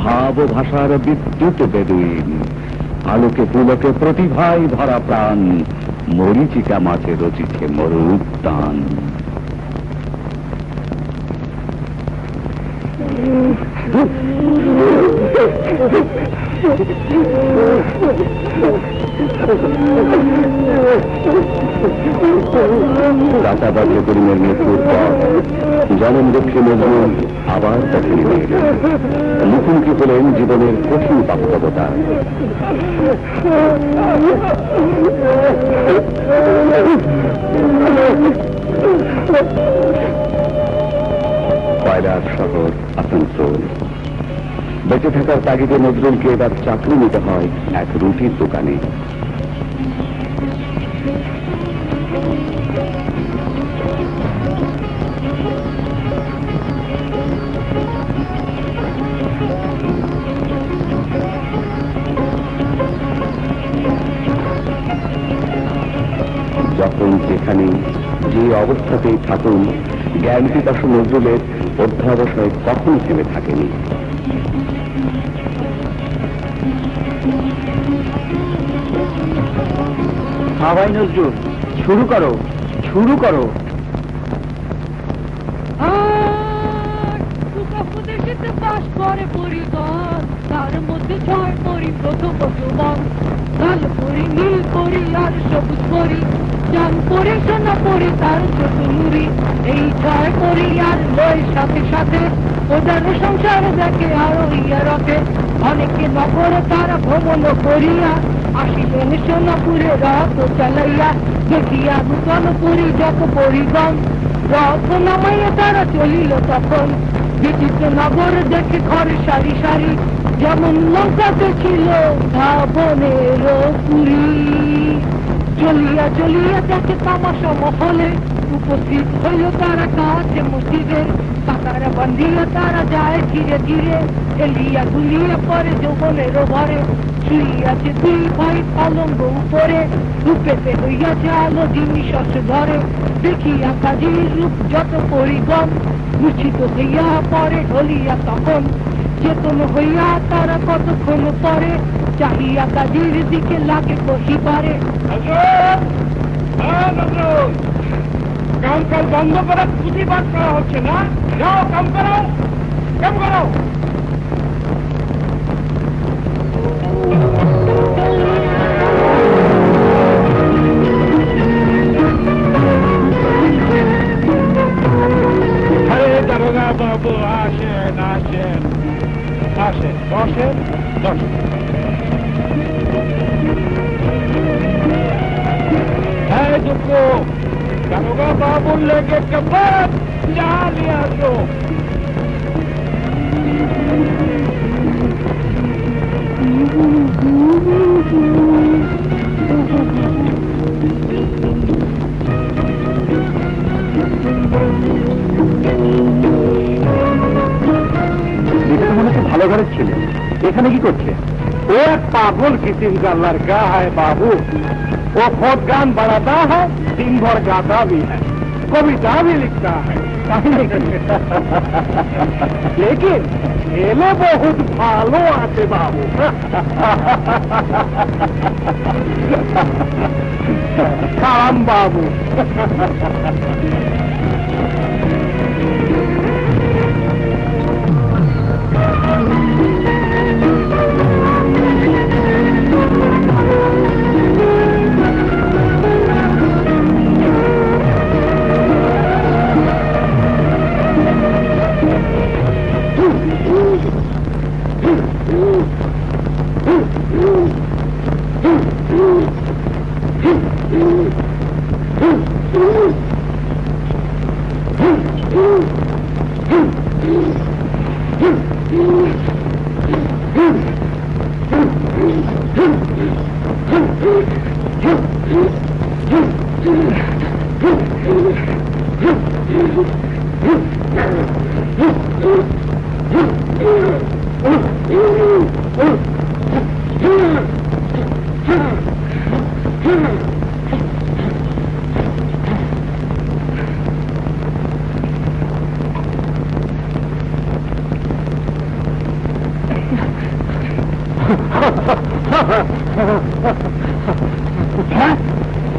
ভাব ভাষার বিদ্যুৎ বেদুইন। আলোকে পুলকে প্রতিভায় ভরা প্রাণ, মরিচিকা মাঝে রচিছে মরুদ্যান। রাজা বাজে করিমের মৃত্যুর পর জনম দুঃখী নজরুল আবার পথে নেমে এলেন। মুখোমুখি হলেন জীবনের কঠিন বাস্তবতা। কয়লার শহর আসানসোল। বেঁচে থাকার তাগিদে নজরুলকে এবার চাকরি নিতে হয় এক রুটির দোকানে। যখন যেখানে যে অবস্থাতেই থাকুন, জ্ঞান পিপাসু নজরুলের অধ্যাবসায় কখনো থেমে থাকেনি। ভাই নজরুল, শুরু করো শুরু করো। বাস করে পরিবার, তার মধ্যে ছয় করি প্রথম যুবক, লাল করি নীল করি আর সবুজ করি, চান করে সোনা করি তার চতুরি। এই ছয় করি আর লয় সাথে সাথে ওদের সংসার দেখে আরো ইয়া রকে। অনেকে নগরে তারা ভ্রমণ করিয়া আসিলেন সোনাপুরে রথ চালাইয়া, দেখিয়া নূতন পুরী যত পরিগণ, রথ নামাইয়া তারা চলিল তখন। বিচিত্র নগর দেখে ঘরে সারি সারি, যেমন লঙ্কাতে ছিল ধাবনের পুরী। চলিয়া চলিয়া দেখে তামাশা মহলে, উপস্থিত হইল তারা কাছে মসজিদের। কাতারা বান্ধিয়া তারা যায় ধীরে ধীরে, এলিয়া দুলিয়া পরে যৌবনের ঘরে। শুইয়াছে দুই ভাই পালঙ্গ উপরে, রূপেতে হইয়াছে আলো জিনিস ধরে। দেখিয়া কাজীর রূপ যত পরিগণ, মূর্ছিত হইয়া পরে ঢলিয়া তখন। চেতন হইয়া তারা কতক্ষণ পরে চাহিয়া কাজের দিকে লাগে বসি পারে। কাম কাল বন্ধ করার প্রতিবাদ করা হচ্ছে না, যাও কাম করো, কাম করো। আরে দারোগা বাবু আসেন আসেন আসেন, বসেন বসেন। হ্যাঁ দুঃখ, দারোগা বাবুর লেগে কেমন চালিয়ে আসো। মনে হচ্ছে ভালো ঘরের ছেলে, এখানে কি করছে? वो एक पागल किस्म का लड़का है बाबू। वो खुद गान बनाता है, दिन भर गाता भी है, कविता भी लिखता है। लेकिन खेले बहुत भालो आते बाबू। काम बाबू।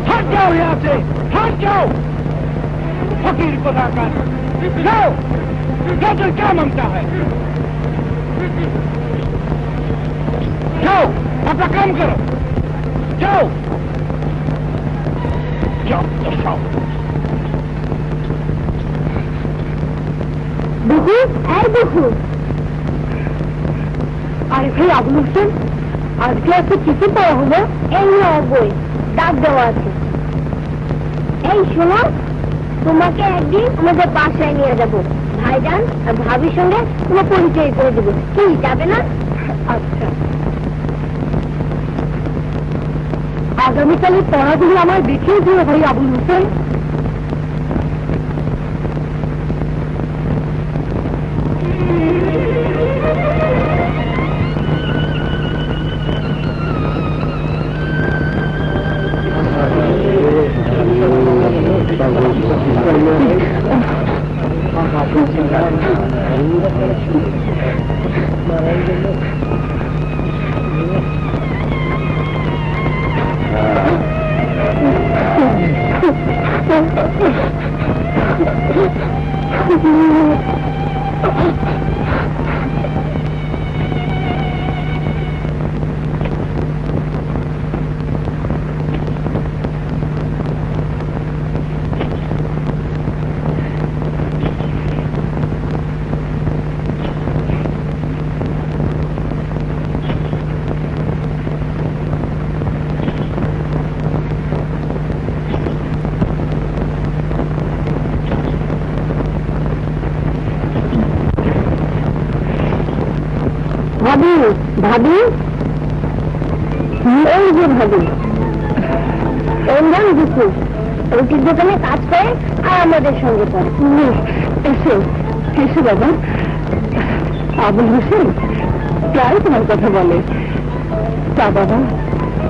हट जाओ यहाँ से, हट जाओ फकीर को लाकर। जाओ, जाओ तो क्या मांगता है? जाओ अपना काम करो, जाओ जाओ जाओ। দুহু এই দুহু, আরে ভাই আবুল হোসেন, আজকে এত কিছু পড়া হলো? এই নাও বই, দাগ দেওয়া আছে। এই শোনো, তোমাকে একদিন আমাদের বাসায় নিয়ে যাব, ভাইজান আর ভাবির সঙ্গে তোমার পরিচয় করে দেবো। কি যাবে না? আচ্ছা, আগামীকালের পড়াগুলো আমায় দেখিয়ে দিও ভাই আবুল হোসেন। ভাবি ভাবি, এই যে ভাবি, রুটির দোকানে কাজ করে আর আমাদের সঙ্গে পড়ে। এসো এসো বাবা। আবুল হোসেন প্রায় তোমার কথা বলে। তা বাবা,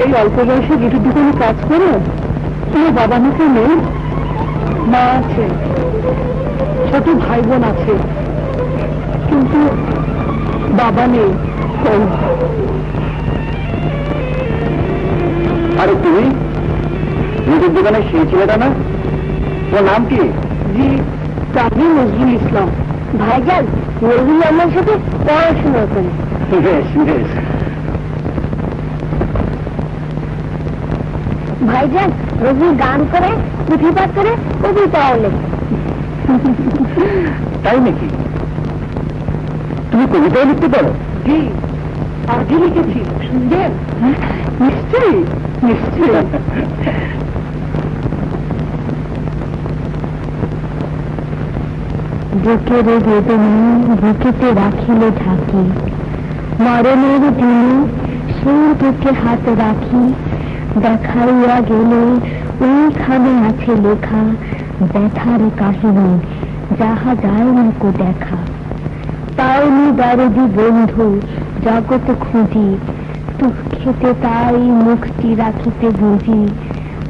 এই অল্প বয়সে রুটির দোকানে কাজ করো? তোমার বাবা মাকে নেই? মা আছে, ছোট ভাই বোন আছে, কিন্তু বাবা নেই। আরে তুমি নিজের দোকানে সেই ছেলেটা না? তোমার নাম কি? জি, কাজী নজরুল ইসলাম। ভাইজান, নজরুল আমার সাথে পড়াশোনা করে। বেশ বেশ। ভাইজান, নজরুল গান করে, পুঁথিপাঠ করে, কবিতাও লেখে। তাই নাকি? তুমি কবিতাও লিখতে পারো? জি, আগে লিখেছি, শুনবেন? নিশ্চয়ই নিশ্চয়ই। বুকের বেদনা বুকেতে রাখিলে ঢাকি, মরণের দিনে সেই বুকে হাত রাখি, দেখাইয়া গেলে ওইখানে আছে লেখা ব্যথার কাহিনী, যাহা যায় না কো দেখা। পাওনি দরদি বন্ধু জগৎ খুঁজি, দুঃখেতে তাই মুক্তি রাখিতে বুঝি,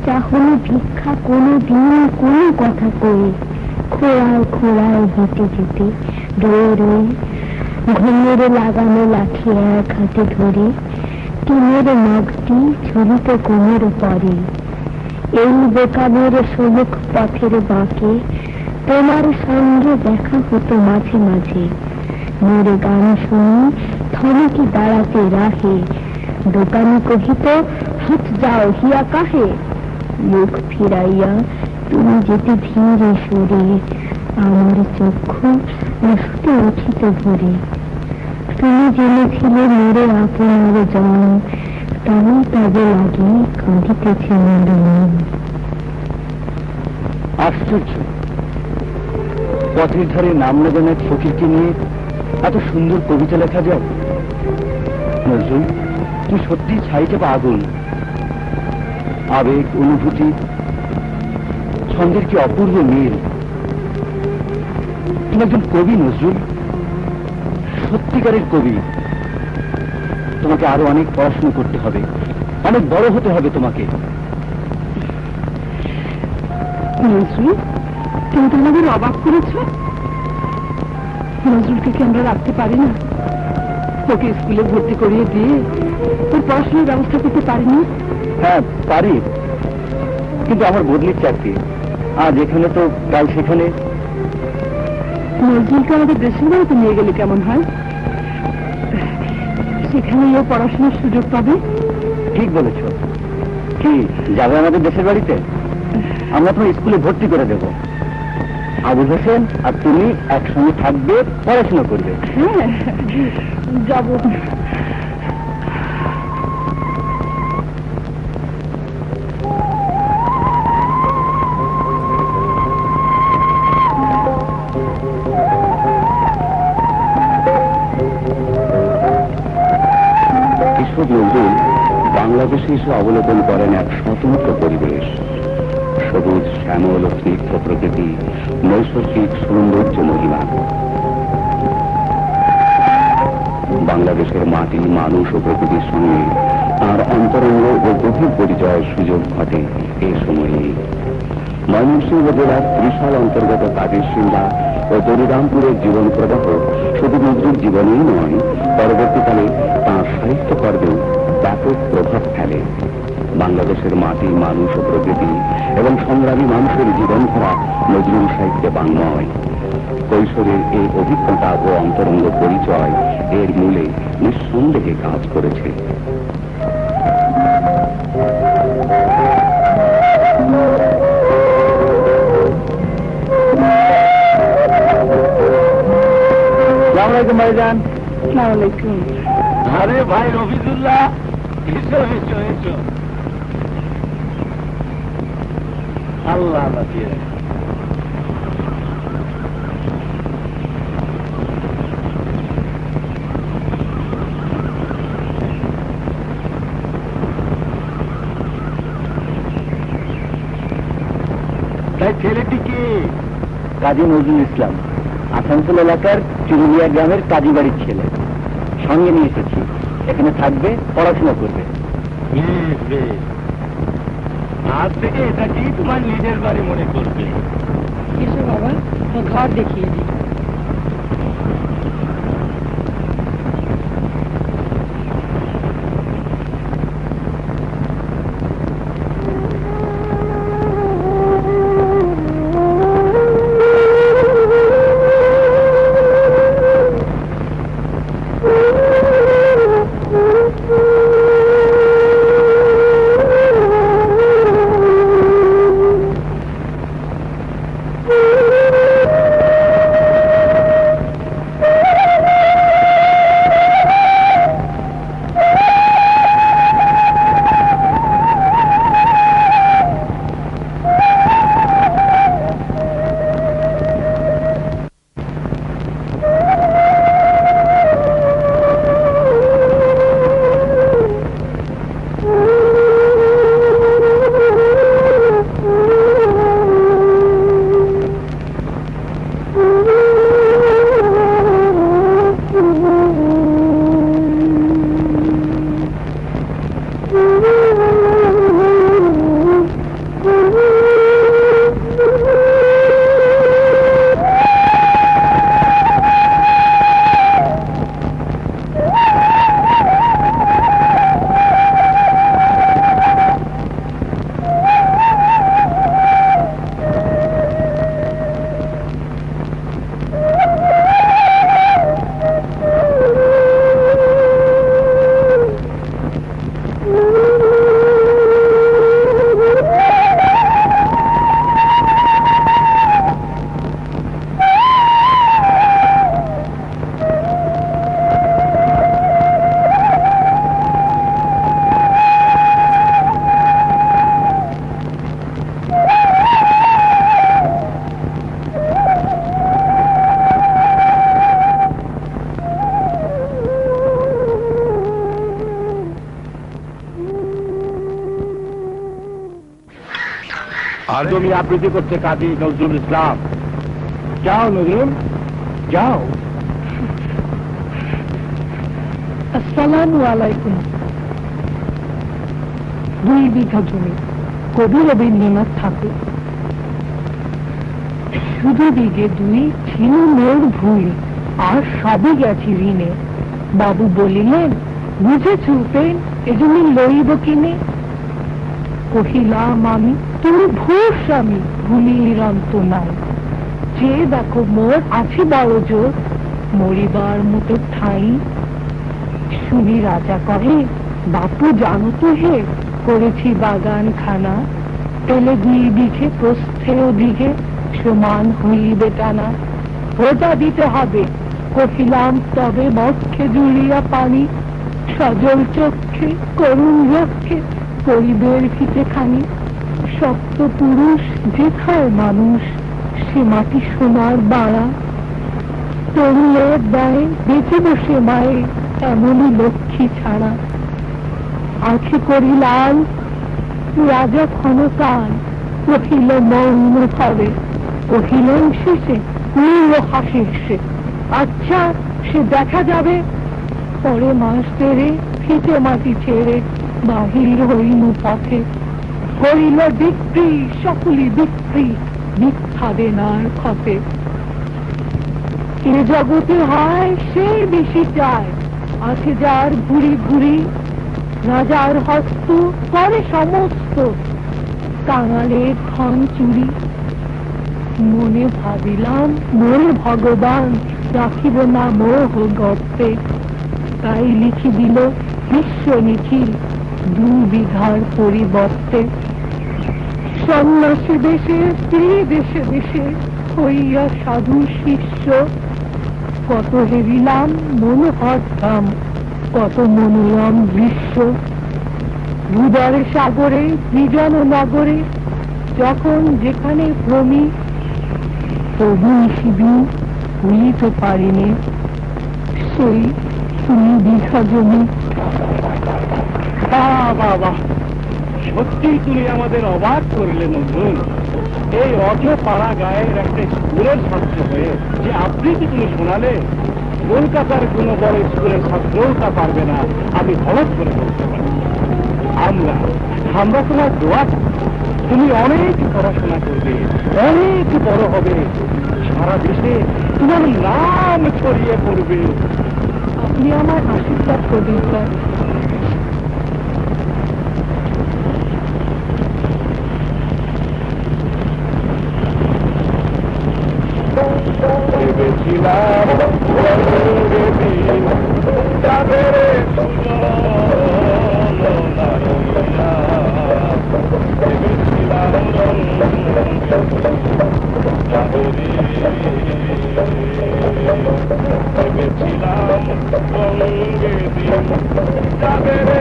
চাহনি ভিক্ষা কোনো দিন কোনো কথা কয়ে, খোড়ায় খোড়ায় হেঁটে যেতে রয়ে রয়ে, ঘুমের লাগানো লাঠি এক হাতে ধরে, টিনের নখটি ঝুলিত কোমর পরে। এই বেকাবের সমুখ পথের বাঁকে তোমার সঙ্গে দেখা হতো মাঝে মাঝে। মোর গান শুনি থমকি দাঁড়াতে রাহে, দোকানে কহিত হাত যাও হিয়া কাহে। মুখ ফিরাইয়া তুমি যেতে ধীরে সরে, আমার চক্ষু অসুতে উঠিত ভরে। তুমি জেনেছিলে মেরে আপনার জন, তাই তবে লাগে কাঁদিতেছে মোর মন। আশ্চর্য, পথের ধারে নাম লাগানো এক ফকিরকে নিয়ে এত সুন্দর কবিতা লেখা যায়। নজরুল, তুই সত্যি ছাইতে বা আগুন। আবেগ, অনুভূতি, ছন্দের কি অপূর্ব মিল। তুমি একজন কবি নজরুল, সত্যিকারের কবি। তোমাকে আরো অনেক পড়াশোনা করতে হবে, অনেক বড় হতে হবে তোমাকে। নজরুল, তুমি তো আমাদের অবাক করেছ। নজরুলকে কি আমরা রাখতে পারি না? ওকে স্কুলে ভর্তি করিয়ে দিয়ে ওর পড়াশোনার ব্যবস্থা করতে পারিনি? হ্যাঁ পারি, কিন্তু আমার বদলির চাকরি, আজ এখানে তো কাল সেখানে। নজরুলকে আমাদের দেশের বাড়িতে নিয়ে গেলে কেমন হয়? সেখানে ও পড়াশোনার সুযোগ পাবে। ঠিক বলেছ। কি যাবে আমাদের দেশের বাড়িতে? আমরা তোমার স্কুলে ভর্তি করে দেব। আবুল হোসেন আর তুমি একসঙ্গে থাকবে, পড়াশোনা করবে। হ্যাঁ, যাব। কৃষক নজরুল বাংলাদেশে এসে অবলোকন করেন এক স্বতন্ত্র পরিবেশ। সবুজ শ্যামল ও স্নিগ্ধ প্রকৃতি, নৈসর্গিক সৌন্দর্য মহিমা। বাংলাদেশের মাটি, মানুষ ও প্রকৃতির সঙ্গে তাঁর অন্তরঙ্গ ও গভীর পরিচয়ের সুযোগ ঘটে এ সময়ে। ময়মনসিংহ জেলার ত্রিশাল অন্তর্গত কাদেরসিংহা ও বলিরামপুরের জীবন প্রবাহ শুধু নজরুল জীবনেই নয়, পরবর্তীকালে তাঁর সাহিত্য কর্মেও ব্যাপক প্রভাব ফেলে। বাংলাদেশের মাটি, মানুষ ও প্রকৃতি এবং সংগ্রামী মানুষের জীবনধারা নজরুল সাহিত্যে বাংময়। কৈশোরের এই অভিজ্ঞতা ও অন্তরঙ্গ পরিচয় এর মূলে নিঃসন্দেহে কাজ করেছে। ভাইজান, আসসালামু আলাইকুম। আরে ভাই রফিজুল্লাহ, এসো এসো এসো। আল্লাহ বাঁচিয়ে রাখে। তাই ছেলেটি কি? কাজী নজরুল ইসলাম, আসানসোল এলাকার চুরুলিয়া গ্রামের কাজী বাড়ির ছেলে। সঙ্গে নিয়ে এসেছি, এখানে থাকবে, পড়াশোনা করবে। আজ থেকে এটাকেই তোমার নিজের বাড়ি মনে করবে। এসো বাবা, ঘর দেখিয়ে দিই। তার জমি আবৃত্তি করছে কাজী নজরুল ইসলাম। যাও নজরুল, যাও। আসসালামু আলাইকুম। 2 বিঘা জমি, কবি রবীন্দ্রনাথ ঠাকুর। শুধু বিঘে 2 ছিল মোর ভুল, আর সবই গেছি ঋণে। বাবু বলিলেন, বুঝেছ উপেন, এ জমি লইব কিনে। কহিলাম আমি, তুমি ভূর স্বামী, ভূমির অন্ত নাই। যে দেখো মোর আছে বড় জোর, মরিবার মতো ঠাঁই। শুনি রাজা কহে, বাপু জানো তো হে, করেছি বাগান খানা। পেলে 2 বিঘে প্রস্থে ও দিঘে, সমান হইবে টানা। ওটা দিতে হবে। কহিলাম, তবে বক্ষে জুড়িয়া পানি। সজল চক্ষে করুণ রক্ষে পরিবের ফিতে খানি। সপ্ত পুরুষ যেথায় মানুষ, সে মাটি সোনার বাড়া। তরুণের দায়ে বেঁচে বসে মায়ে, এমনই লক্ষ্মী ছাড়া। আখি করি লাল, রাজা ক্ষণকাল কহিল মৌন ভাবে। কহিলেন শেষে, নীল হাসিসে, আচ্ছা সে দেখা যাবে। পরে মাস তেরে ফিতে মাটি ছেড়ে বাহির হইনু পথে। হইল বিক্রি, সকলি বিক্রি, মিথ্যা দেনার ক্ষতে। এ জগতে হয় সে বেশি চায়, আছে যার ঘুরি ঘুরি। রাজার হস্ত করে সমস্ত, কাঙালের ধন চুরি। মনে ভাবিলাম, মোর ভগবান রাখিব না মোহ গর্তে। তাই লিখি দিল বিশ্ব নিখিল 2 বিঘার পরিবর্তে। সন্ন্যাসী দেশে, স্ত্রী দেশে দেশে, হইয়া সাধু শিষ্য। কত হেরিলাম মনোহর ধাম, কত মনোরম দৃশ্য। ভূদর সাগরে, বিজন নগরে, যখন যেখানে ভ্রমি। তবু শিবি হইতে পারিনি সেই 2 বিঘা জমি। বাবা, সত্যি তুমি আমাদের অবাক করলে নজরুল। এই অজ পাড়া গায়ের একটা স্কুলের ছাত্র হয়ে যে আবৃত্তি তুমি শোনালে, কলকাতার কোনো বড় স্কুলের ছাত্রও তা পারবে না, আমি হঠাৎ করে বলতে পারি। আমরা তোমার দোয়া, তুমি অনেক পড়াশোনা করবে, অনেক বড় হবে, সারা দেশে তোমার নাম ছড়িয়ে পড়বে। আপনি আমার আশীর্বাদ করবেন স্যার। ভেবেছিলাম রঙে দিন যাবে রে ভেবেছিলাম রঙে যাবে রে।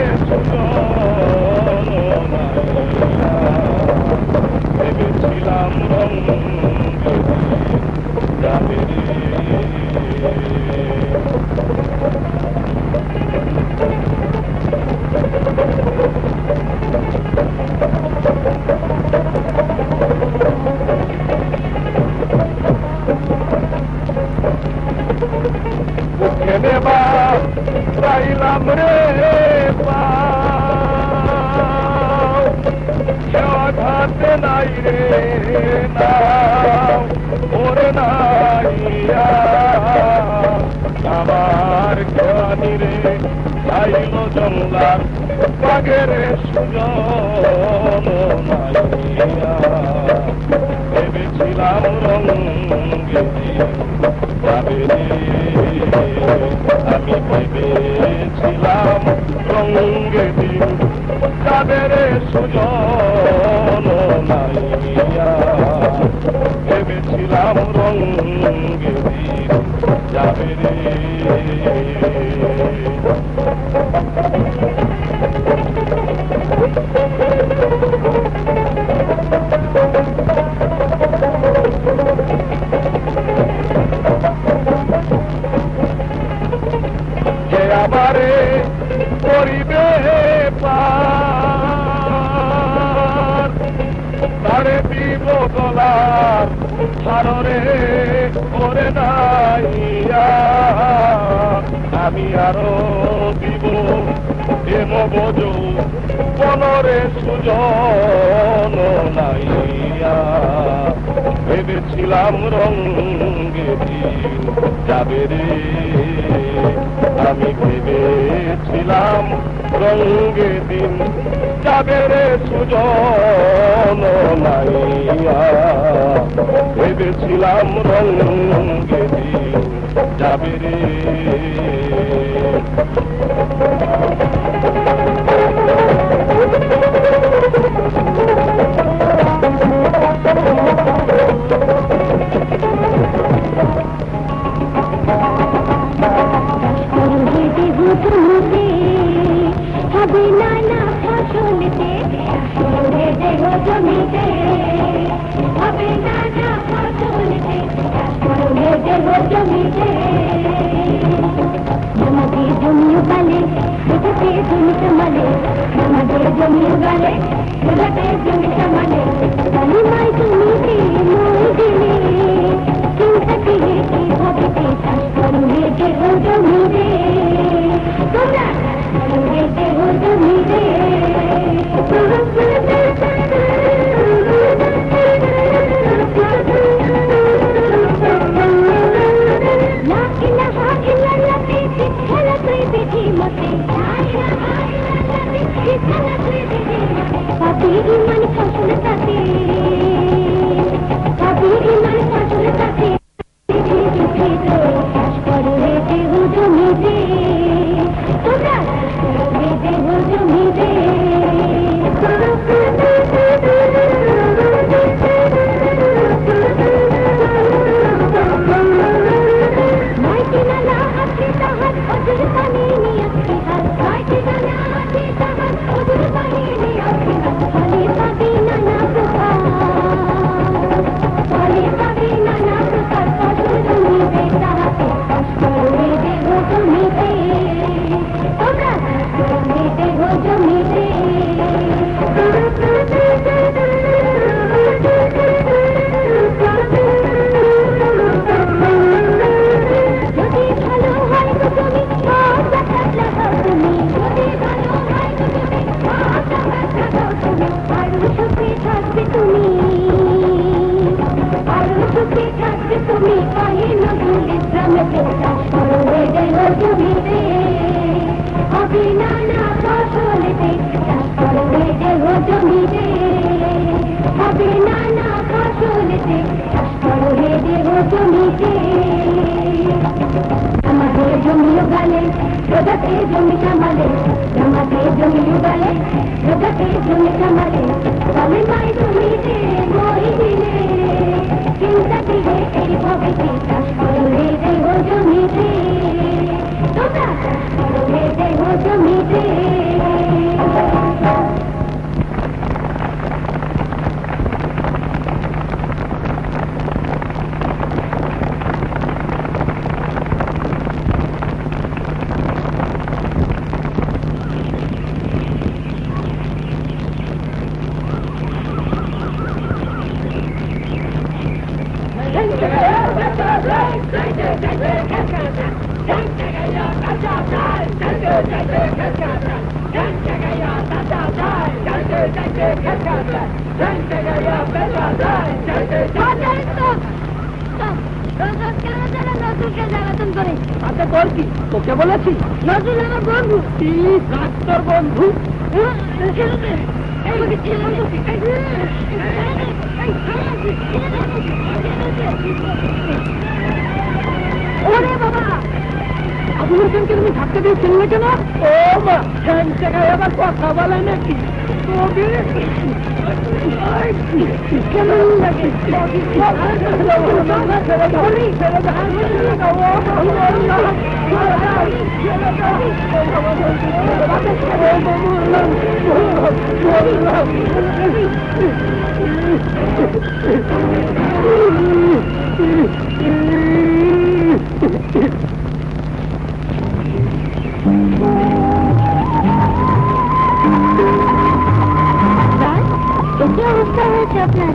চাইলাম রে পাতে নাই রে নাও ওরে নাইয়া আমার জ্ঞানী রে চাইল জঙ্গলার বাগের সুজন নাইয়া ভেবেছিলাম রঙে যাবে রে আমি ভেবেছিলাম রঙে দিন যাবে রে সুজন নাইয়া ভেবেছিলাম রঙে দিন যাবে রে। যে আমারে করিবে পার তারে গলার হাররে করে নাইয়া আমি আরো দিব এম বজ বনরে সুজন নাইয়া ভেবেছিলাম রঙ্গে দিন যাবে রে আমি ভেবেছিলাম রঙ্গে দিন যাবে রে সুজন নাইয়া ভেবেছিলাম রঙ্গে দিন যাবে রে হবে নানা ফসলতে দেহ জমিতে হবে নানা ফসলতে দেহ জমিতে আমাদের জমিও গালে সেটাতে জমি সামালে আমাদের জমিও গালে সেটাতে জমি সামালে কালী মাই জমিতে মই দিলে চিন্তা দিলে কি ভাবিতে চাষ করবে দেহ জমিতে তোমরা দেহ জমিতে ইমান ফসল তাতে ইমান ফসল তাতে চাষ করবে দেহ জমিতে তোমরা দেহ জমিতে মাইকে নালা আছে তাহার অজর পানি নিয়ে আসি হাত মাইকে নালা আছে তাহার অজর পানি নিয়ে আসি হাত ফলে পাবি নানা প্রকার ফলে পাবি নানা প্রকার ফসল জমিতে তাহাতে চাষ করবে দেহ জমিতে তোমরা দেহ জমিতে যদি ভালো হয় তো তুমি লাগাও তুমি যদি ভালো হয় তো তুমি লাগাও তুমি আরো সুখে থাকবে তুমি আরো সুখে থাকবে তুমি পায়ে নদুলে গ্রামেতে চাষ করবে দেহ জমিতে হবে নানা ফসলেতে চাষ করবে দেহ জমিতে হবে নানা ফসলেতে চাষ করবে দেহ জমিতে আমাদের জমিও গালে প্রজাতে জমি সামালে আমাদের জমিও গালে প্রজাতে জমি সামালে তবে মাই জমিতে মই দিলে চিন্তা দিলে এই ভবিতে চাষ করবে দেহ জমিতে তোমরা করবে দেহ জমিতে তোকে বলেছি নজরুল আমার বন্ধু তোর বন্ধু ওরে বাবা আবুল হোসেনকে তুমি থাকতে দিয়ে চিনলে কেন? ও মা হ্যাঁ জায়গায় আবার কথা বলে নাকি কেমন লাগে কি অবস্থা হয়েছে আপনার?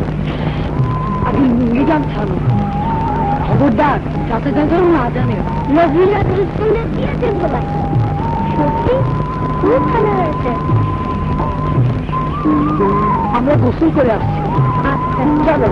গান ছাড়ো, খবরদার যাতে যেন না জানে। নজরুল স্কুলে দিয়েছেন বলাই সত্যি খুব ভালো হয়েছে। আমরা গোসল করে আসছি। আচ্ছা চলো।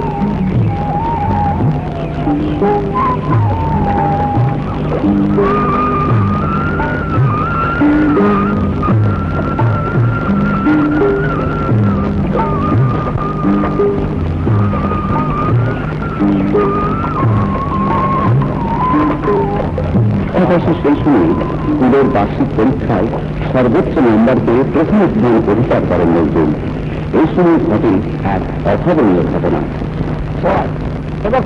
অবশ্য সেই সময় স্কুলের বার্ষিক পরীক্ষায় সর্বোচ্চ নম্বর পেয়ে প্রথম স্থান অধিকার করেন নজরুল। এই সময় ঘটে এক অভাবনীয় ঘটনা। এবং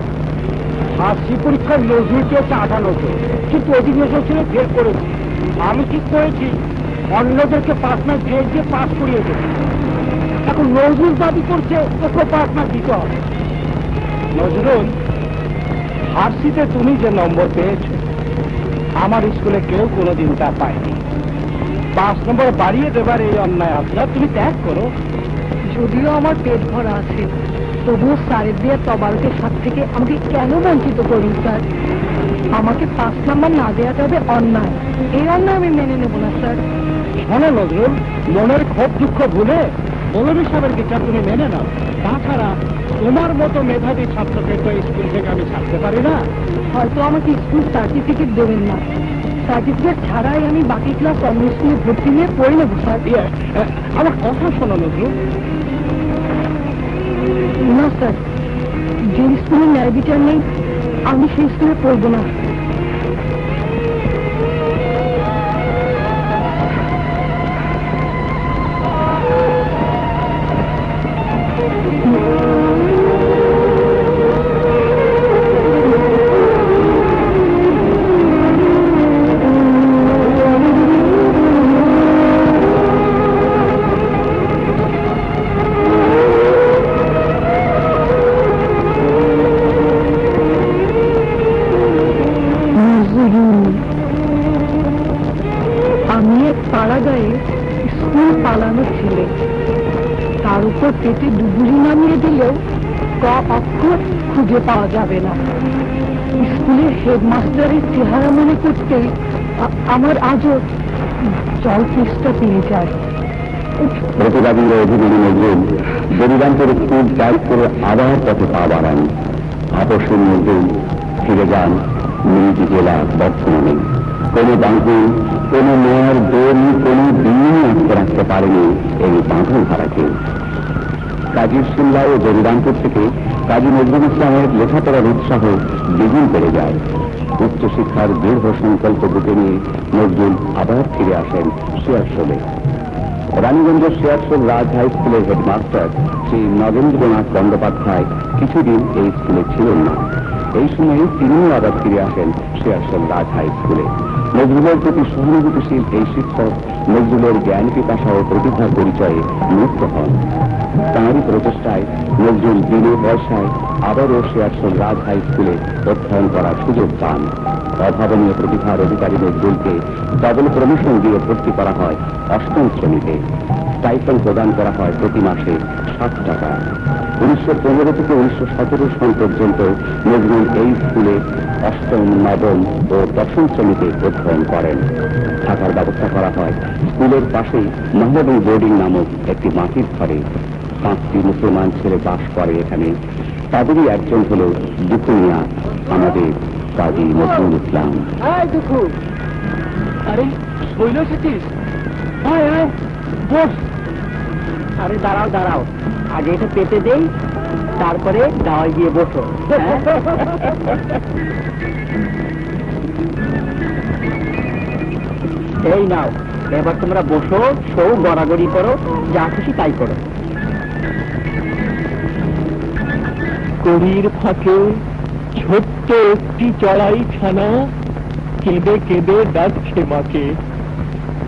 ফার্সি পরীক্ষার নজরুলকে হচ্ছে 98, কিন্তু অধিবেশন ছিল ফেল করেছি। আমি ঠিক করেছি অন্যদেরকে 5 মার্ক গ্রেড দিয়ে পাস করিয়ে দেব। এখন নজরুল দাবি করছে ওকে 5 মার্ক দিতে হবে। নজরুল, ফার্সিতে তুমি যে নম্বর পেয়েছো আমার স্কুলে কেউ কোনোদিন তা পায়নি। 5 নম্বর বাড়িয়ে দেবার এই অন্যায় আপনার তুমি ত্যাগ করো। যদিও আমার পেট ভরা আছে, তবুও স্যারের দিয়ে তবারকের সাথ থেকে আমাকে কেন বঞ্চিত করুন স্যার? আমাকে 5 নাম্বার না দেওয়া যাবে অন্যায়, এই অন্যায় আমি মেনে নেব না স্যার। শোনো নজরুল, মনের ক্ষোভ দুঃখ ভুলে মৌলভী সাহেবের বিচার তুমি মেনে নাও। তাছাড়া তোমার মতো মেধাবী ছাত্রকে তো স্কুল থেকে আমি ছাড়তে পারি না। হয়তো আমাকে স্কুল সার্টিফিকেট দেবেন না, সার্টিফিকেট ছাড়াই আমি বাকি ক্লাস অন্য স্কুলে ভর্তি নিয়ে পড়ে নেব স্যার। আমার কথা শোনো নজরুল। না স্যার, যে স্কুলে ন্যায় বিচার নেই আমি সেই স্কুলে পড়বো না। আমি এক পাড়া গায়ে স্কুল পালানো ছেলে, তার উপর পেটে ডুবুরি নামিয়ে দিলেও ক অক্ষর খুঁজে পাওয়া যাবে না। স্কুলের হেডমাস্টারের চেহারা মনে করতেই আমার আজও জল তেষ্টা পেয়ে যায়। প্রতিবাদীর অভিমানী নজরুল বরিরামপুর স্কুল ত্যাগ করে আবার পথে পা বাড়ান। আপসের নজরুল ফিরে যান নিজ জেলা বর্ধমানে। কোনো বাঁধন, কোনো মেয়ের দড়ি, কোনো দিনই আটকে রাখতে পারেনি এই বাঁধন হারাকে। কাজীর সিমলা ও বরিরামপুর থেকে কাজী নজরুল ইসলামের লেখাপড়ার উৎসাহ দ্বিগুণ বেড়ে যায়। উচ্চশিক্ষার দৃঢ় সংকল্প বুকে নিয়ে নজরুল আবার ফিরে আসেন শেয়ারশোলে। রানীগঞ্জের শেয়ারশোল রাজ হাই স্কুলের হেডমাস্টার শ্রী নগেন্দ্রনাথ বন্দ্যোপাধ্যায় কিছুদিন এই স্কুলে ছিলেন না। এই সময়ে তিনিও আবার ফিরে আসেন শেয়ারশোল রাজ হাই স্কুলে। নজরুলের প্রতি সহানুভূতিশীল এই শিক্ষক নজরুলের জ্ঞান পিপাসা ও প্রতিভার পরিচয়ে মুক্ত হন। তাঁরই প্রচেষ্টায় নজরুল বিনা পয়সায় আবারও শেয়ারশোল রাজ হাই স্কুলে অধ্যয়ন করার সুযোগ পান। অভাবনীয় প্রতিভার অধিকারী নজরুলকে ডবল প্রমোশন দিয়ে ভর্তি করা হয় 8ম শ্রেণীতে। স্টাইপেন্ড প্রদান করা হয় প্রতি মাসে 7 টাকা। 1915 থেকে 1917 সাল পর্যন্ত নজরুল এই স্কুলে 8ম, 9ম ও 10ম শ্রেণীতে অধ্যয়ন করেন। থাকার ব্যবস্থা করা হয় স্কুলের পাশেই মহম্মদী বোর্ডিং নামক একটি মাটির ঘরে। 5টি মুসলমান ছেলে বাস করে এখানে। তাদেরই একজন হল দুঃখু মিয়া, আমাদের কাজী নজরুল ইসলাম। দুঃখু, আরে শৈল এসেছিস? বস। আরে দাঁড়াও দাঁড়াও, আগে এটা পেতে দেই, তারপরে দাওয়ায় গিয়ে বসো। এই নাও, এবার তোমরা বসো, শো, গড়াগড়ি করো, যা খুশি তাই করো। কড়ির ফাঁকে ছোট্ট একটি চড়াই ছানা কেঁদে কেঁদে ডাকছে মাকে।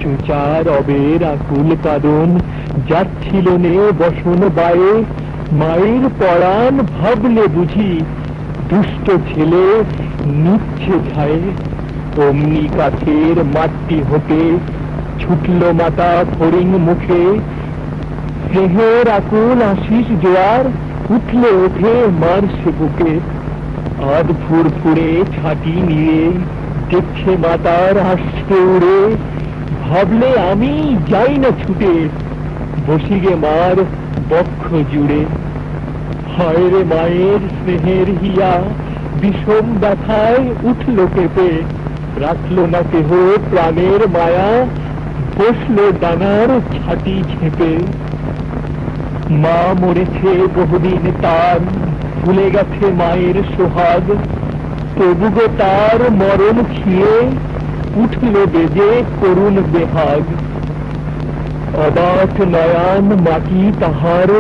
চুচা রবের আকুল কাঁদন যাচ্ছিল নে বসন বায়ে। মায়ের পরাণ ভাবলে বুঝি দুষ্ট ছেলে নিচ্ছে ছায়ে। অমনি কাঠের মাটি হতে ছুটল মাতা ফড়িং মুখে। স্নেহের আকুল আশিস জোয়ার উঠলে ওঠে মার সে বুকে, আধ ফুরফুরে ছাটি নিয়ে দেখছে মাতার আসছে উড়ে, ভাবলে আমি যাই না ছুটে, বসি গে মার বক্ষ জুড়ে। হায় রে মায়ের স্নেহের হিয়া, বিষম ব্যথায় উঠল কেঁপে, রাখলো না কেহ প্রাণের মায়া, বসলো ডানার ছাটি ঝেপে। মা মরেছে বহুদিন তার, ভুলে গেছে মায়ের সোহাগ, তবু গো তার মরণ খিয়ে উঠল বেজে করুণ বেহাগ। অবাক নয়ন মাটি তাহার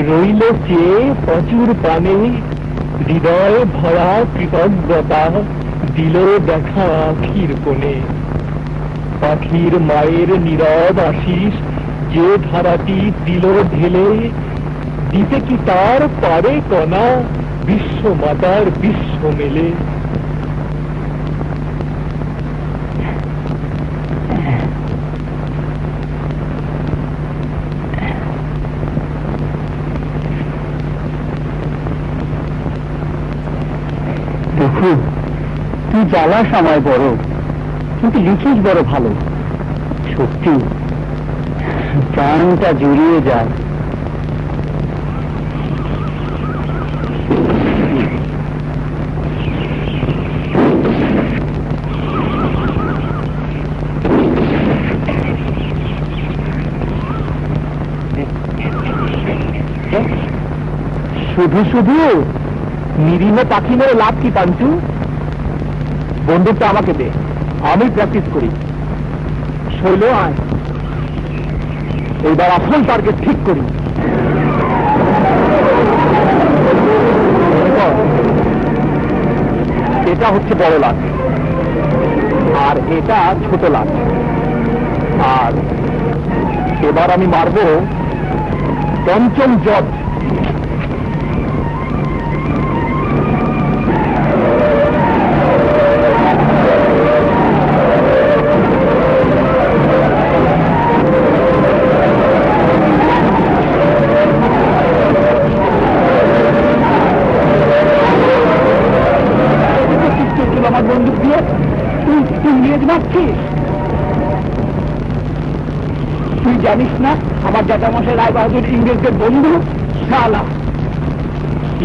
রইল চেয়ে প্রচুর পানে, হৃদয় ভরা কৃতজ্ঞতা দিল দেখা আখির কোণে। পাখির মায়ের নীরব আশিস যে ধারাটি দিল ঢেলে, দিতে কি তার পারে কণা বিশ্ব মাতার বিশ্ব মেলে। দেখো, তুই জ্বালাস আমায় বড়, কিন্তু লিখিস বড় ভালো। সত্যি প্রাণটা জুড়িয়ে যায়। শুধু শুধু নিরীহ পাখি মেরে লাভ কি পাঞ্চু? বন্দুকটা আমাকে দে, আমি প্র্যাকটিস করি। শৈল আয়, এইবার আসল টার্গেট ঠিক করি। এটা হচ্ছে বড় লাট, আর এটা ছোট লাট। আর এবার আমি মারব পঞ্চম জজ। আমার বন্দুক দিয়ে তুই ইংরেজ মারছিস? তুই জানিস না আমার জ্যাঠামশাই রায় বাহাদুর ইংরেজদের বন্ধু? শালা,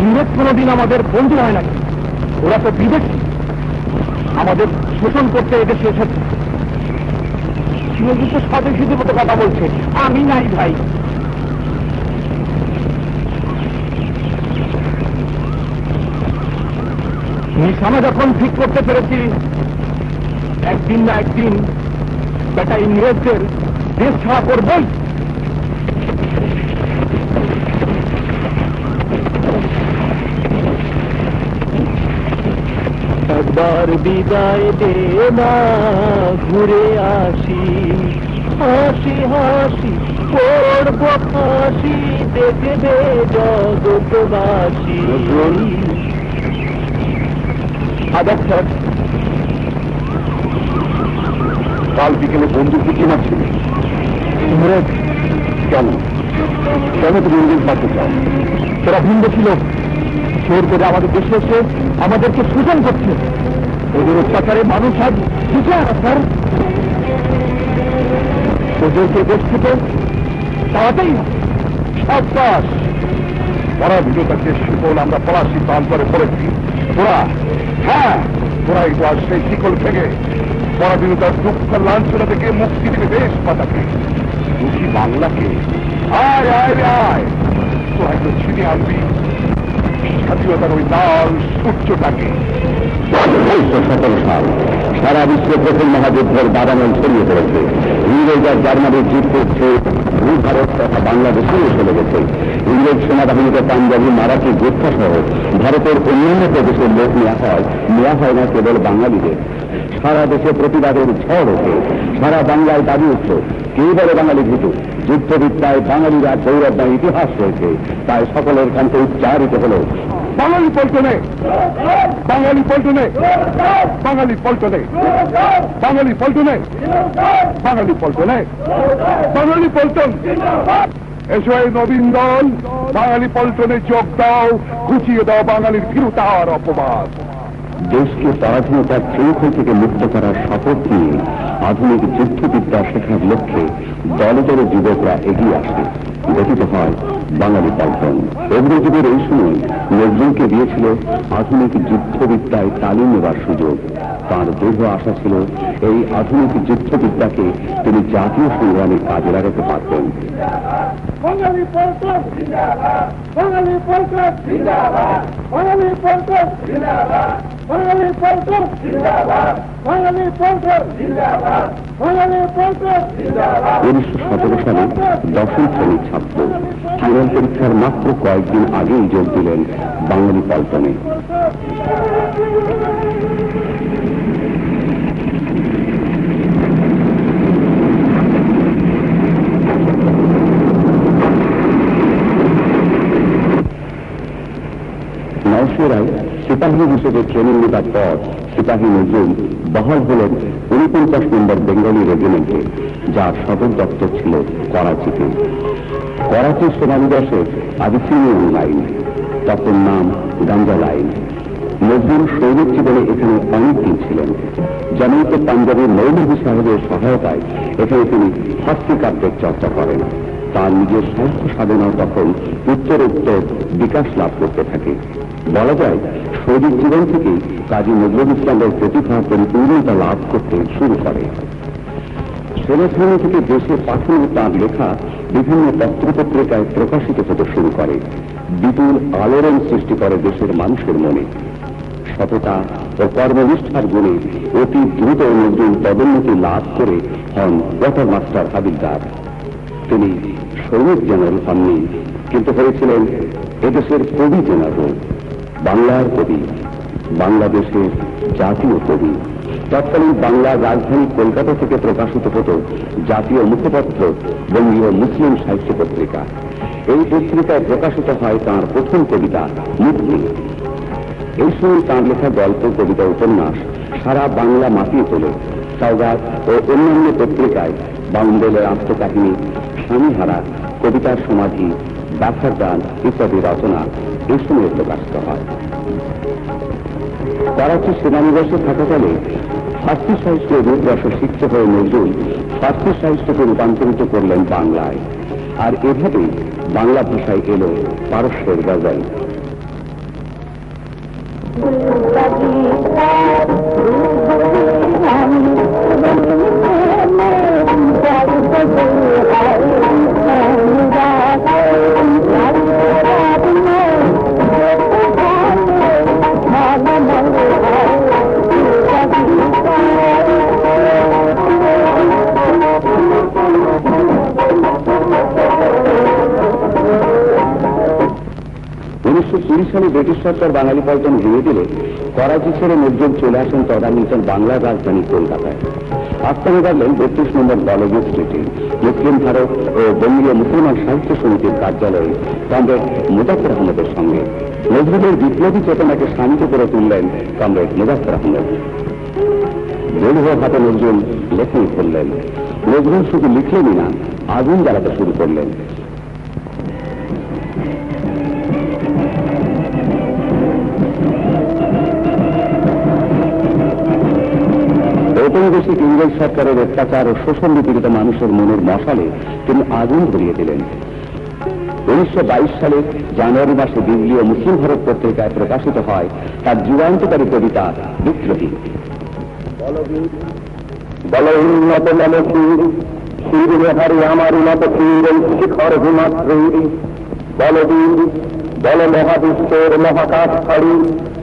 ইংরেজ কোনোদিন আমাদের বন্ধু হয় নাকি? ওরা তো বিদেশি, আমাদের শোষণ করতে এদেশে এসেছে। শিবযুদ্ধ স্বদেশীদের মতো কথা বলছে, আমি নাই ভাই। নিশানা যখন ঠিক করতে পেরেছি, একদিন না একদিন বেটা ইংরেজদের দেশ ছাড়া করবই। একবার বিদায় দে না, ঘুরে আসি, হাসি হাসি পড়ব ফাঁসি, দেখবে জগৎবাসী। আদাব স্যার, কাল বিকেলে বন্দুক কি মারছিল? ইংরেজ? কেন কেন তুমি ইংরেজ মারতে চাও? তোরা ভিন্ন ছিল, জোর করে আমাদের দেশে এসে আমাদেরকে শোষণ করছে। ওদের অত্যাচারে মানুষ আজ বুঝে না স্যার। ওদেরকে দেশ থেকে তাড়াতেই সাবকাশ। পরাধীনতাকে শিকল আমরা পলাশি পান করে পড়েছি। তোরা এই তো আজ সেই শিকল থেকে পরাধীনতার দুঃখ লাঞ্ছনা থেকে মুক্তি দিবে দেশ মাতাকে, দুঃখী বাংলাকে। আয় আয় আয়, তোরা একটু ছিনে আনবি স্বাধীনতার ওই লাল সূর্যটাকে। 1917 সাল সারা বিশ্বে প্রথম মহাযুদ্ধের দাবানল ছড়িয়ে পড়েছে। ইংরেজ আর জার্মানির যুদ্ধ হচ্ছে ভারত তথা বাংলাদেশেও চলে গেছে। ইংরেজ সেনাবাহিনীতে পাঞ্জাবি, মারাঠি, গোর্খা সহ ভারতের অন্যান্য প্রদেশের লোক নেওয়া হয় না কেবল বাঙালিদের। সারা দেশে প্রতিবাদের ঝড় ওঠে, সারা বাংলায় দাবি উঠল কেউ বলে বাঙালি ভীতু। যুদ্ধবিদ্যায় বাঙালিরা গৌরবময় ইতিহাস রয়েছে, তাই সকলের কণ্ঠে উচ্চারিত হল বাঙালি পল্টনে, বাঙালি পল্টনে, বাঙালি পল্টনে, বাঙালি পল্টনে, বাঙালি পল্টনে, বাঙালি পল্টন। এসো এই নবীন দল, বাঙালি পল্টনে যোগ দাও, ঘুচিয়ে দাও বাঙালির ভীরুতার অপবাদ। দেশকে পরাধীনতার শৃঙ্খল থেকে মুক্ত করার শপথ নিয়ে আধুনিক যুদ্ধবিদ্যা শেখার লক্ষ্যে দলে দলে যুবকরা এগিয়ে আসে। গঠিত হয় বাঙালি পল্টন। অগ্রযুগের এই সময় নজরুলকে দিয়েছিল আধুনিক যুদ্ধবিদ্যায় তালিম নেবার সুযোগ। তাঁর দৃঢ় আশা ছিল এই আধুনিক যুদ্ধবিদ্যাকে তিনি জাতীয় সংগ্রামে কাজে লাগাতে পারতেন। বাঙালি পল্টন জিন্দাবাদ, বাঙালি পল্টন জিন্দাবাদ, বাঙালি পল্টন জিন্দাবাদ, বাঙালি পল্টন জিন্দাবাদ, বাঙালি পল্টন জিন্দাবাদ, বাঙালি পল্টন জিন্দাবাদ। 1917 সালে দশম শ্রেণীর ছাত্র ফাইনাল পরীক্ষার মাত্র কয়েকদিন আগেই যোগ দিলেন বাঙালি পল্টনে। নওশেরায় সিপাহী হিসেবে ট্রেনিং নেবার পর সিপাহী নজরুল বহাল হলেন 49 নম্বর বেঙ্গলি রেজিমেন্টে, যার সদর দপ্তর ছিল করাচিতে। করাচি সেনানিবাসের আবিসিনিয়ান লাইন, তখন নাম গাঞ্জা লাইন। নজরুল সৈনিক জীবনে এখানে অনেকদিন ছিলেন। জামায়াতে পাঞ্জাবের মৌলভী সাহেবের সহায়তায় এখানে তিনি ফার্সি কাব্যের চর্চা করেন। তার নিজের সাহিত্য সাধনাও তখন উত্তরোত্তর বিকাশ লাভ করতে থাকে। বলা যায় সৈনিক জীবন থেকেই কাজী নজরুল ইসলামের প্রতিভা পরিপূর্ণতা লাভ করতে শুরু করে। সেনাশ্রেণী থেকে দেশে পাঠানো তাঁর লেখা বিভিন্ন পত্রপত্রিকায় প্রকাশিত হতে শুরু করে, বিপুল আলোড়ন সৃষ্টি করে দেশের মানুষের মনে। সততা ও কর্মনিষ্ঠার গুণে অতি দ্রুত নজরুল পদোন্নতি লাভ করে হন কোয়ার্টার মাস্টার হাবিলদার। তিনি সৈনিক জেনারেল হননি, কিন্তু হয়েছিলেন এদেশের কবি জেনারেল, বাংলার কবি, বাংলাদেশের জাতীয় কবি। তৎকালীন বাংলার রাজধানী কলকাতা থেকে প্রকাশিত হতো জাতীয় মুখপত্র বঙ্গীয় মুসলিম সাহিত্য পত্রিকা। এই পত্রিকায় প্রকাশিত হয় তাঁর প্রথম কবিতা মুক্তি। এই সময় তাঁর লেখা গল্প, কবিতা, উপন্যাস সারা বাংলা মাতিয়ে তোলে। সওগাত ও অন্যান্য পত্রিকায় বাউন্ডেলের আত্মকাহিনী, স্বামীহারা, কবিতার সমাধি, ব্যথার গান ইত্যাদি রচনা এই সময় প্রকাশিত হয়। করাচি সেনানিবাসে থাকাকালে ফার্সি সাহিত্যের রূপরস শিক্ষিত হয়ে নজরুল ফার্সি সাহিত্যকে রূপান্তরিত করলেন বাংলায়। আর এভাবেই বাংলা ভাষায় এলো পারস্যের গজল। সালে ব্রিটিশ সরকার বাঙালি পল্টন ভেঙে দিলে করাচি ছেড়ে নজরুল চলে আসেন তদানীন্তন বাংলার রাজধানী কলকাতায়। আস্থানে গেলেন 32 নম্বর দলগীত স্ট্রিটে মুসলিম ভারত ও বঙ্গীয় মুসলমান সাহিত্য সমিতির কার্যালয়ে কমরেড মুজাফফর আহমদের সঙ্গে। নজরুলের বিপ্লবী চেতনাকে শান্ত করে তুললেন কমরেড মুজাফফর আহমদ। দৃঢ় হাতে নজরুল লেখনী করলেন। নজরুল শুধু লিখলেনই না, আগুন জ্বালাতে শুরু করলেন। ঔপনিবেশিক ইংরেজ সরকারের অত্যাচার ও শোষণ নিপীড়িত মানুষের মনের মশালে তিনি আগুন ধরিয়ে দিলেন। 1922 সালে জানুয়ারি মাসে দিল্লি ও মুসলিম ভারত পত্রিকায় প্রকাশিত হয় তার যুগান্তকারী কবিতা বিদ্রোহী। বল উন্নত মমশীর শিরহারি আমার উন্নত শিখর হিমাশ্রীর বলবীর বল মহাবিশ্বের মহাকাশ ছাড়ি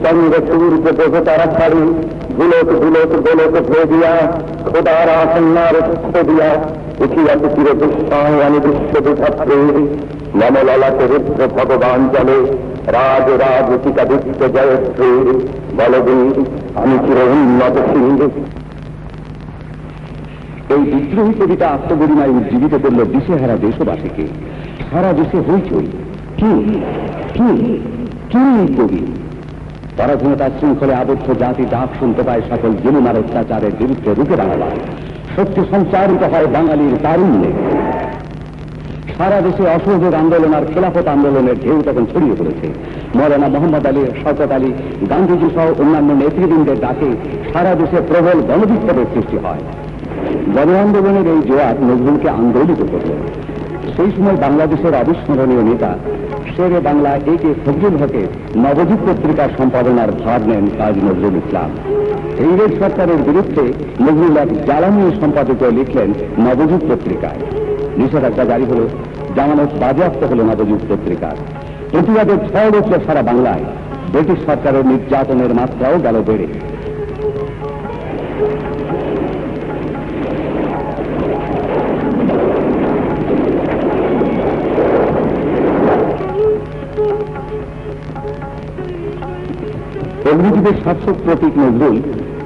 চন্দ্র সূর্য দেহ তারা ছাড়ি গুলোক গুলোক গোলক ভেদিয়া খোদার আসন্নার দিয়া উঠিয়াছে চির দুঃসায় আমি বিশ্ববিধাত্রীর নমলালা চরিত্র ভগবান চলে রাজ রাজ চিকাদিত্য জয়শ্রীর বলবীর আমি চির উন্নতশীল। এই বিদ্রোহী কবিতা আত্মগরিমায় উজ্জীবিত করল দিশেহারা দেশবাসীকে। সারা দেশে হইচই, কি কি কি কবি। পরাধীনতার শৃঙ্খলে আবদ্ধ জাতি ডাক শুনতে পায় সকল জুলুম আর অত্যাচারের বিরুদ্ধে রুখে দাঁড়াবার। শক্তি সঞ্চারিত হয় বাঙালির তারুণ্যে। সারা দেশে অসহযোগ আন্দোলন আর খেলাফত আন্দোলনের ঢেউ তখন ছড়িয়ে পড়েছে। মৌলানা মোহাম্মদ আলী, শওকত আলী, গান্ধীজি সহ অন্যান্য নেতৃবৃন্দের ডাকে সারা দেশে প্রবল গণবিক্ষোভের সৃষ্টি হয়। গণ আন্দোলনের এই জোয়ার নজরুলকে আন্দোলিত করল। সেই সময় বাংলাদেশের অবিস্মরণীয় নেতা শেরে বাংলা একে ফজলুল হকের নবযুগ পত্রিকার সম্পাদনার ভার নেন কাজী নজরুল ইসলাম। ইংরেজ সরকারের বিরুদ্ধে নজরুল এক জ্বালানি সম্পাদকীয় লিখলেন নবযুগ পত্রিকায়। নিষেধাজ্ঞা জারি হল, জামানত বাজেয়াপ্ত হল নবযুগ পত্রিকার। প্রতিবাদের ঝড় উঠল সারা বাংলায়। ব্রিটিশ সরকারের নির্যাতনের মাত্রাও গেল বেড়ে। অগ্নিযুগের শাসক প্রতীক নজরুল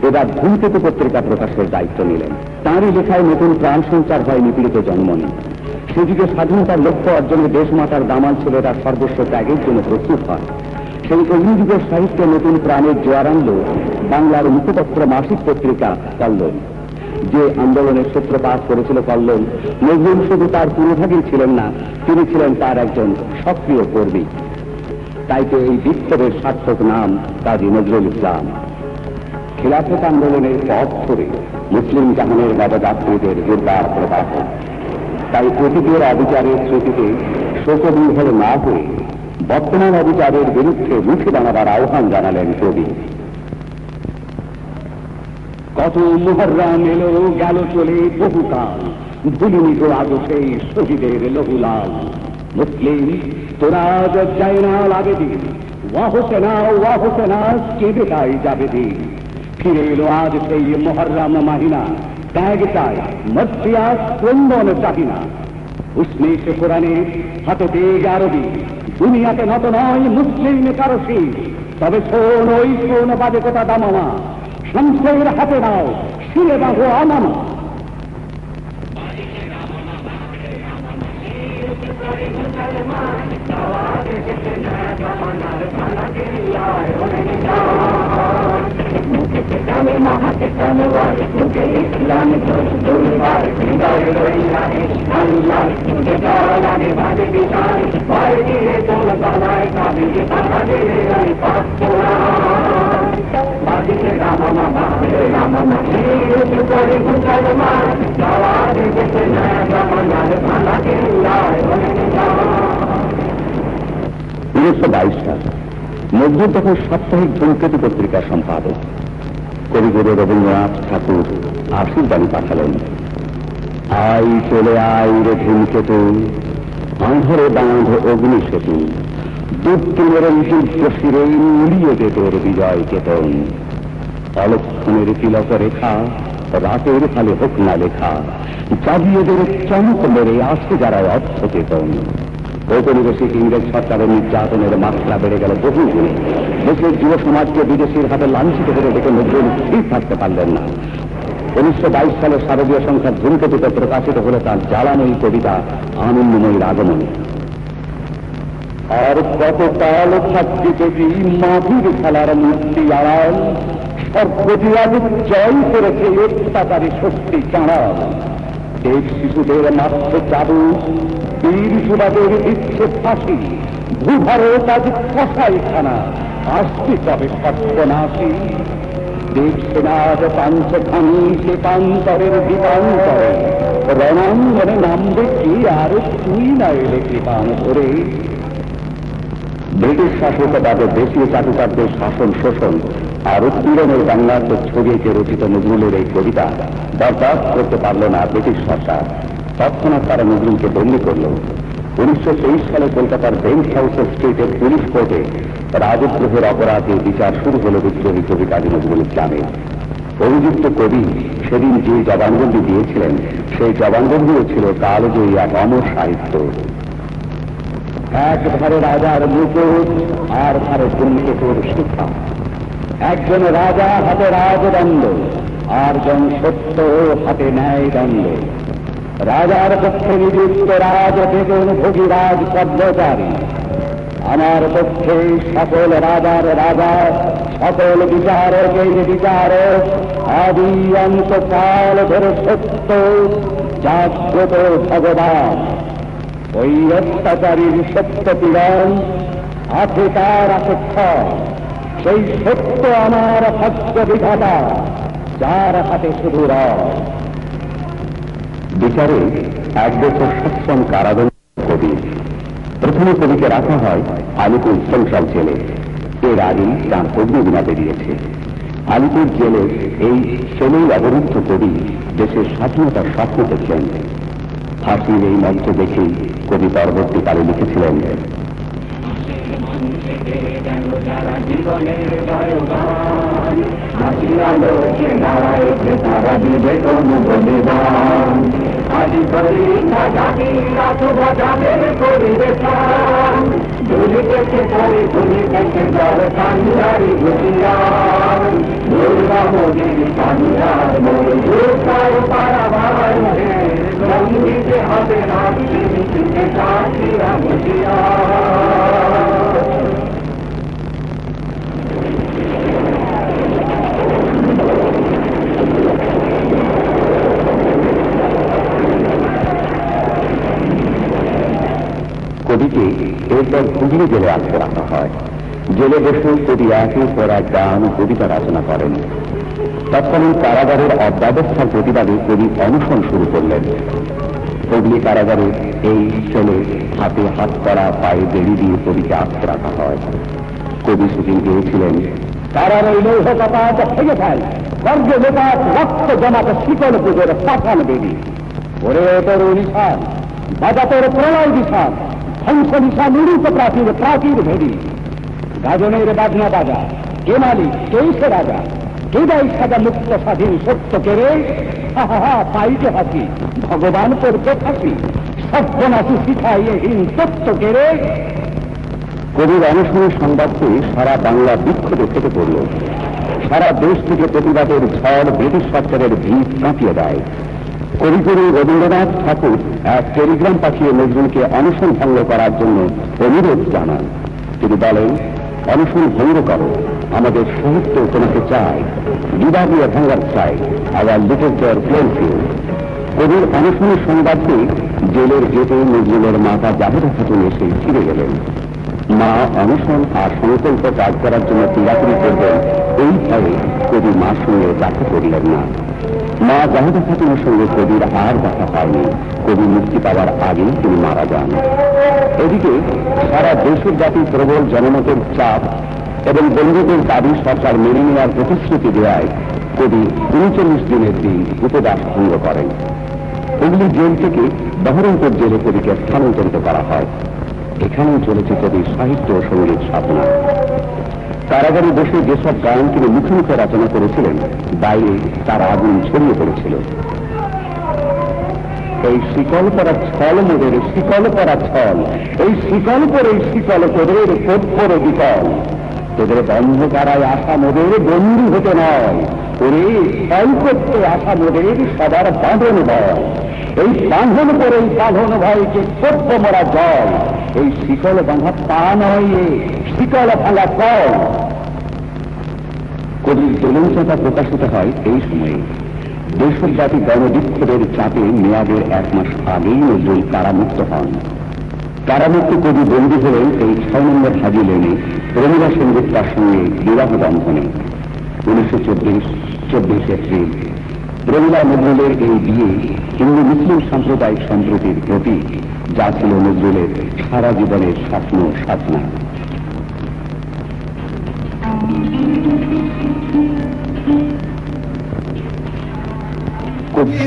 এবার ধূমকেতু পত্রিকা প্রকাশের দায়িত্ব নিলেন। তাঁরই লেখায় নতুন প্রাণ সঞ্চার হয় নিপীড়িত জনমনে। সে যুগে স্বাধীনতার লক্ষ্য অর্জনে দেশমাতার দামাল ছেলেরা সর্বস্ব ত্যাগের জন্য প্রস্তুত হয়। সেই অগ্নিযুগের সাহিত্যে নতুন প্রাণের জোয়ার আনল বাংলার মুখপত্র মাসিক পত্রিকা কল্লোল। যে আন্দোলনের সূত্রপাত করেছিল কল্লোল, নজরুল শুধু তার পুরোভাগই ছিলেন না, তিনি ছিলেন তার একজন সক্রিয় কর্মী। তাই তো এই বিক্ষোভের সার্থক নাম কাজী নজরুল ইসলাম। খিলাফত আন্দোলনের পথ ধরে মুসলিম জাহানের নবযাত্রীদের জোরদার প্রবাহ। তাই অতীতের অবিচারের স্মৃতিতে শোকবিহ্বল না হয়ে বর্তমান অবিচারের বিরুদ্ধে রুখে দাঁড়াবার আহ্বান জানালেন কবি। কত মুহররম এলো গেল চলে বহুকাল, ভুলিনি গো আজ সেই শহীদের লহুলাল। মুসলিম তোরা জয়নাল আবেদিন, ওয়া হোসেনা কেঁদে তাই যাবে দিন। ফিরে এলো আজ সেই মুহররম মাহিনা, ত্যাগ চাই মধ্যিয়া ক্রন্দন চাহিনা। উষ্ণেশ কোরআনের হাতে তেজ আরবি, দুনিয়াতে নত নয় মুসলিম কারো শির। তবে শোন ওই শোন বাজে কথা দামামা, সংশয়ের হাতে নাও শিরে বাঁধো আমামা। সাল নজরুল তখন সাপ্তাহিক ধূমকেতু পত্রিকার সম্পাদক। কবিগুরু রবীন্দ্রনাথ ঠাকুর আশীর্বাণী পাঠালেন, আই চলে আই রে ধূমকেতু, আঁধরে বাঁধ অগ্নি সেতু, দুঃখের যুদ্ধ শিরে উড়িয়ে দে তোর বিজয় কেতন। অলক্ষণের তিলক রেখা রাতের ফালে হোক না লেখা, জাগিয়েদের চমক মেরে আসে যারা অর্থচেতন। ঔপনিবেশিক ইংরেজ সরকারের নির্যাতনের মাত্রা বেড়ে গেল বহু গুণে। দেশের যুব সমাজকে বিদেশির হাতে লাঞ্ছিত করে দেখে নজরুল স্থির থাকতে পারলেন না। 1922 সালে শারদীয় সংখ্যার ধূমকেতুতে প্রকাশিত হল তার জ্বালাময়ী কবিতা আনন্দময়ীর আগমনে। আর কত কাল থাকতে যদি মাধুর খেলার মূর্তি আড়াল, সর্বদিয়াদ জয় করেছে অত্যাচারী শক্তি চাঁড়াল। দেশ শিশুদের মাত্র চাবুক, বীর যুবাদের দিচ্ছে ফাঁসি, ভূভারত আজ কসাইখানা, আসছে তবে সর্বনাশী। দেব সেনার পাঞ্চখানি সে পান্তরের দীপান্তরে, রণাঙ্গনে নামবে কি আর তুই না এলে কৃপান ধরে। ব্রিটিশ শাসক তাদের দেশীয় চাটুকারদের শাসন শোষণ আর উৎপীড়নের বাংলাতে ছড়িয়েছে রচিত নজরুলের এই কবিতা বরদাস্ত করতে পারল না ব্রিটিশ সরকার। তৎক্ষণাৎ তারা নজরুলকে বন্দী করল। 1923 সালে কলকাতার বেঞ্চ হাউস স্ট্রিটের পুলিশ কোর্টে রাজদ্রোহের অপরাধে বিচার শুরু হল বিদ্রোহী কবি কাজী নজরুল ইসলামের। অভিযুক্ত কবি সেদিন যে জবানবন্দি দিয়েছিলেন, সেই জবানবন্দিও ছিল কালজয়ী এক অমর সাহিত্য। এক ধারে রাজার মুকুট, আর ধারে ধূমকেতুর শিখা। একজন রাজা হাতে রাজদণ্ড, আর জন সত্য হাতে ন্যায় দণ্ড। রাজার পক্ষে নিযুক্ত রাজ বেতন ভোগী রাজ কর্মচারী, আমার পক্ষে সকল রাজার রাজা, সকল বিচারকের বিচারক, আদি অন্তকাল ধরে সত্য জাগ্রত ভগবান। ওই অত্যাচারীর সত্য পীড়ন আছে তার আছে ফল। সেই সত্য আমার ভাগ্য বিধাতা, যার হাতে শুধু রয়। বিচারে 1 বছর সশ্রম কারাদণ্ড কবি। প্রথমে কবিকে রাখা হয় আলিপুর সেন্ট্রাল জেলে। এর আগেই তাঁর অগ্নিবীণা বেরিয়েছে। আলিপুর জেলে এই সেলেই অবরুদ্ধ কবি দেশের স্বাধীনতার স্বপ্ন দেখলেন। ফাঁসির এই মঞ্চ দেখেই কবি পরবর্তীকালে লিখেছিলেন, কবিকে এরপর হুগলি জেলে আটকে রাখা হয়। জেলে বসে কবি একের পর এক গান কবিতা রচনা করেন। তৎকালীন কারাগারের অব্যবস্থার প্রতিবাদে কবি অনশন শুরু করলেন। হুগলি কারাগারে এই সেলে হাতে হাত করা, পায়ে বেড়ি দিয়ে কবিকে আটকে রাখা হয়। কবি সেদিন গিয়েছিলেন, তারার ওই লৌহ কপাট ভেঙে ফেল, স্বর্গে লোকাট রক্ত জমাতে শিকল পুজোর পাঠান বেরি। ওরে তোর নিশান, বাজা তোর প্রলয় দিশান, ধ্বংস নিশা নুরুত প্রাচীর প্রাচীর ভেরি। গাজনের বাজনা বাজা, কে মালিক কেই সে রাজা, কেদাই সাজা মুক্ত স্বাধীন সত্য কেড়ে, হা হা হা পাইতে হাসি ভগবান করতে ফাঁসি, সভ্যনাশী শিখাইয়ে হীন সত্য কেড়ে। কবির অনশনের সংবাদ পেয়ে সারা বাংলা বিক্ষোভে ফেটে পড়ল। সারা দেশ থেকে প্রতিবাদের ঝড় ব্রিটিশ সরকারের ভিত কাঁপিয়ে দেয়। কবিগুরু রবীন্দ্রনাথ ঠাকুর এক টেলিগ্রাম পাঠিয়ে নজরুলকে অনশন ভঙ্গ করার জন্য অনুরোধ জানান। তিনি বলেন, অনশন ভঙ্গ করো, আমাদের সাহিত্য তোমাকে চাই, বিভাগীয় ভাঙ্গার চাই, আবার লিটারেচার প্লেন ফিল্ড। কবির অনশনের সংবাদ পেয়ে জেলের গেটে নজরুলের মাতা জাহেদা খাতুন এসে ফিরে গেলেন। মা অনশন আর সংকল্প কাজ করার জন্য পীড়াপিড়ি করবেন, এই ভয়ে কবি মার সঙ্গে দেখা করলেন না। মা জাহেদা খাতুনের সঙ্গে কবির আর দেখা পায়নি। কবি মুক্তি পাওয়ার আগেই তিনি মারা যান। এদিকে সারা দেশের ব্যাপী প্রবল জনমতের চাপ এবং বন্ধুদের দাবি সরকার মেনে নেওয়ার প্রতিশ্রুতি দেওয়ায় কবি 39 দিনের দিন উপবাস ভঙ্গ করেন। হুগলি জেল থেকে বহরমপুর জেলে কবিকে স্থানান্তরিত করা হয়। এখানেই চলেছে কবির সাহিত্য ও সঙ্গীত সাধনা। কারাগারে বসে যেসব গান তিনি মুখে মুখে রচনা করেছিলেন, বাইরে তার আগুন ছড়িয়ে পড়েছিল। এই শিকল পরা ছল মোদের শিকল পরা ছল, এই শিকল পরে শিকল তোদের কোট্টর বিকল, তোদের বন্ধ করায় আশা মোদের বন্দী হতে নয়, ওরে ফল করতে আশা মোদের সবার বাঁধন ভয়। এই বাঁধন করে এই বাঁধন ভয়কে সভ্য মরা জল, এই শিকল বাঁধা পা নয়, শিকল ভাঙা কল। কবির দোলনচাঁপা প্রকাশিত হয় এই সময়ে। দেশব্যাপী গণবিক্ষোভের চাপে মেয়াদের 1 মাস আগেই নজরুল কারামুক্ত হন। কারামুক্ত কবি বন্দী হলেন এই 6 নম্বর হাজি লেনে রমিলা সেনগুপ্তার সঙ্গে বিবাহ বন্ধনে। 1924 এপ্রিল রমিলা নজরুলের এই বিয়ে হিন্দু মুসলিম সাম্প্রদায়িক সম্প্রীতির প্রতীক, যা ছিল নজরুলের সারা জীবনের স্বপ্ন সাধনা।